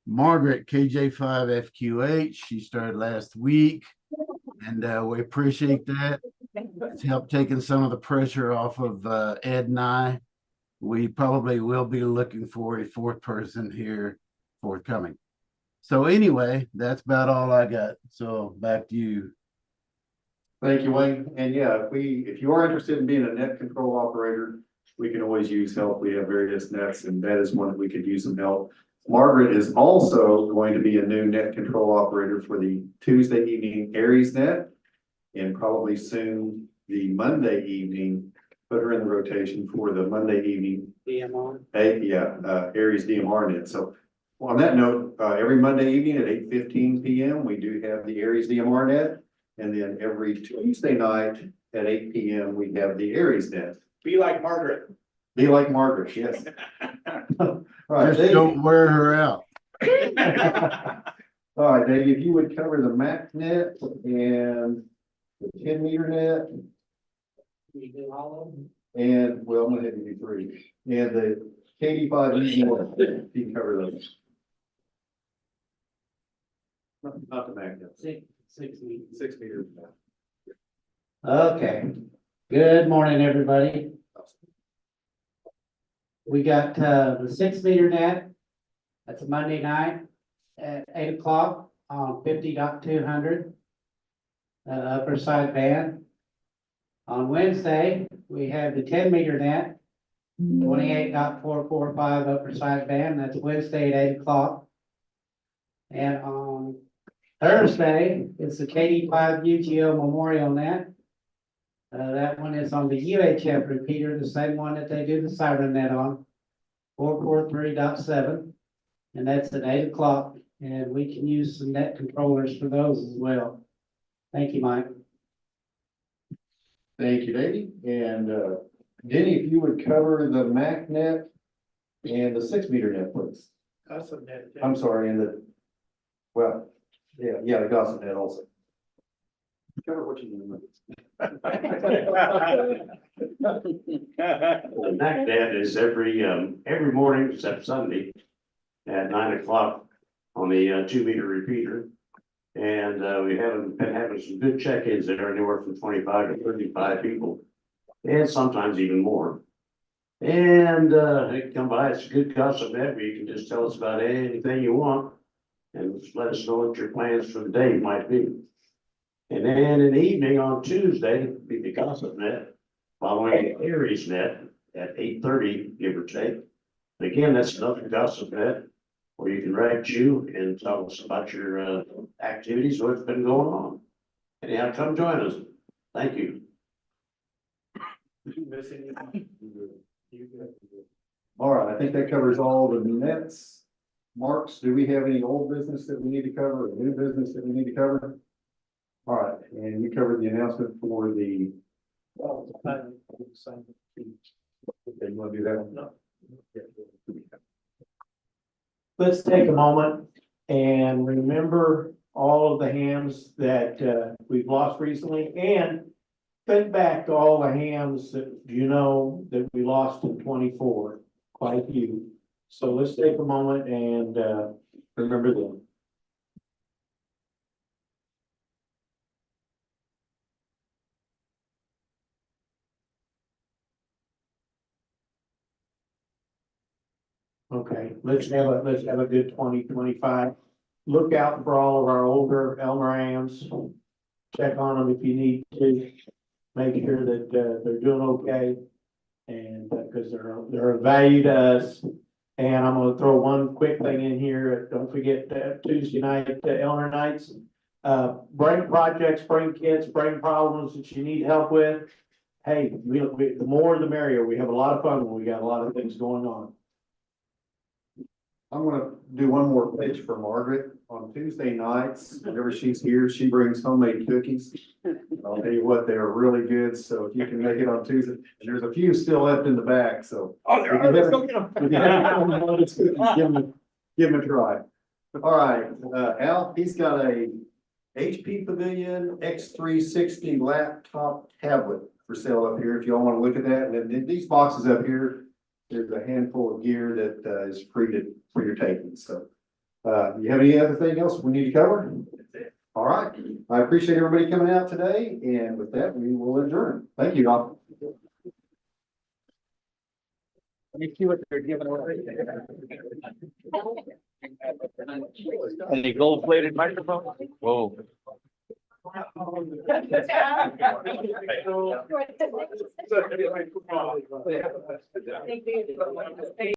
Margaret, KJ5FQH. She started last week, and we appreciate that. It's helped taking some of the pressure off of Ed and I. We probably will be looking for a fourth person here forthcoming. So anyway, that's about all I got. So back to you. Thank you, Wayne. And yeah, if you are interested in being a net control operator, we can always use help. We have various nets, and that is one that we could use some help. Margaret is also going to be a new net control operator for the Tuesday evening Aries net, and probably soon the Monday evening, put her in the rotation for the Monday evening. DMR. Aries DMR net. So on that note, every Monday evening at 8:15 p.m. we do have the Aries DMR net. And then every Tuesday night at 8 p.m. we have the Aries net. Be like Margaret. Be like Margaret, yes. All right, Just Dave. don't wear her out. All right, Dave, if you would cover the MAC net and the 10-meter net. We do all of them. And, well, I'm gonna have you do 3. And the KD5 net, if you can cover those. Not the MAC net. 6 meters. 6 meters. Okay, good morning, everybody. We got the 6 meter net. That's a Monday night at 8 o'clock on 50.200 upper side band. On Wednesday, we have the 10 meter net, 28.445 upper side band. That's Wednesday at 8 o'clock. And on Thursday, it's the KD5 UGO Memorial Net. That one is on the UHF repeater, the same one that they do the siren net on, 443.7. And that's at 8 o'clock. And we can use some net controllers for those as well. Thank you, Mike. Thank you, Davey. And Denny, if you would cover the MAC net and the 6 meter net, please. Gossip net. I'm sorry, and the gossip net also. Cover what you need. The MAC net is every morning except Sunday at 9 o'clock on the 2 meter repeater. And we have been having some good check-ins there, anywhere from 25 to 35 people, and sometimes even more. And they can come by. It's a good gossip net where you can just tell us about anything you want and just let us know what your plans for the day might be. And then in the evening on Tuesday, be the gossip net, following the Aries net at 8:30, give or take. Again, that's another gossip net where you can write you and tell us about your activities, what's been going on. Anyhow, come join us. Thank you. Did you miss anything? All right, I think that covers all the nets. Marks, do we have any old business that we need to cover, or new business that we need to cover? All right, and you covered the announcement for the. Okay, you want to do that one? No. Let's take a moment and remember all of the hams that we've lost recently, and think back to all the hams that that we lost in 24, quite a few. So let's take a moment and remember them. Okay, let's have a good 2025. Look out for all of our older Elmerams. Check on them if you need to. Make sure that, they're doing okay. And, cause they're a value to us. And I'm gonna throw one quick thing in here. Don't forget, Tuesday night, Elmer nights. Bring projects, bring kits, bring problems that you need help with. Hey, the more the merrier. We have a lot of fun when we got a lot of things going on. I'm gonna do one more pitch for Margaret. On Tuesday nights, whenever she's here, she brings homemade cookies. I'll tell you what, they're really good, so if you can make it on Tuesday, and there's a few still left in the back, so. Oh, there are, let's go get them. If you haven't had one of those cookies, give them a try. All right, Al, he's got a HP Pavilion X360 laptop tablet for sale up here, if y'all wanna look at that, and then in these boxes up here, there's a handful of gear that is for your taking, so. You have any other thing else we need to cover? All right, I appreciate everybody coming out today, and with that, we will adjourn. Thank you all. Let me see what they're giving away. Any gold plated microphone? Whoa.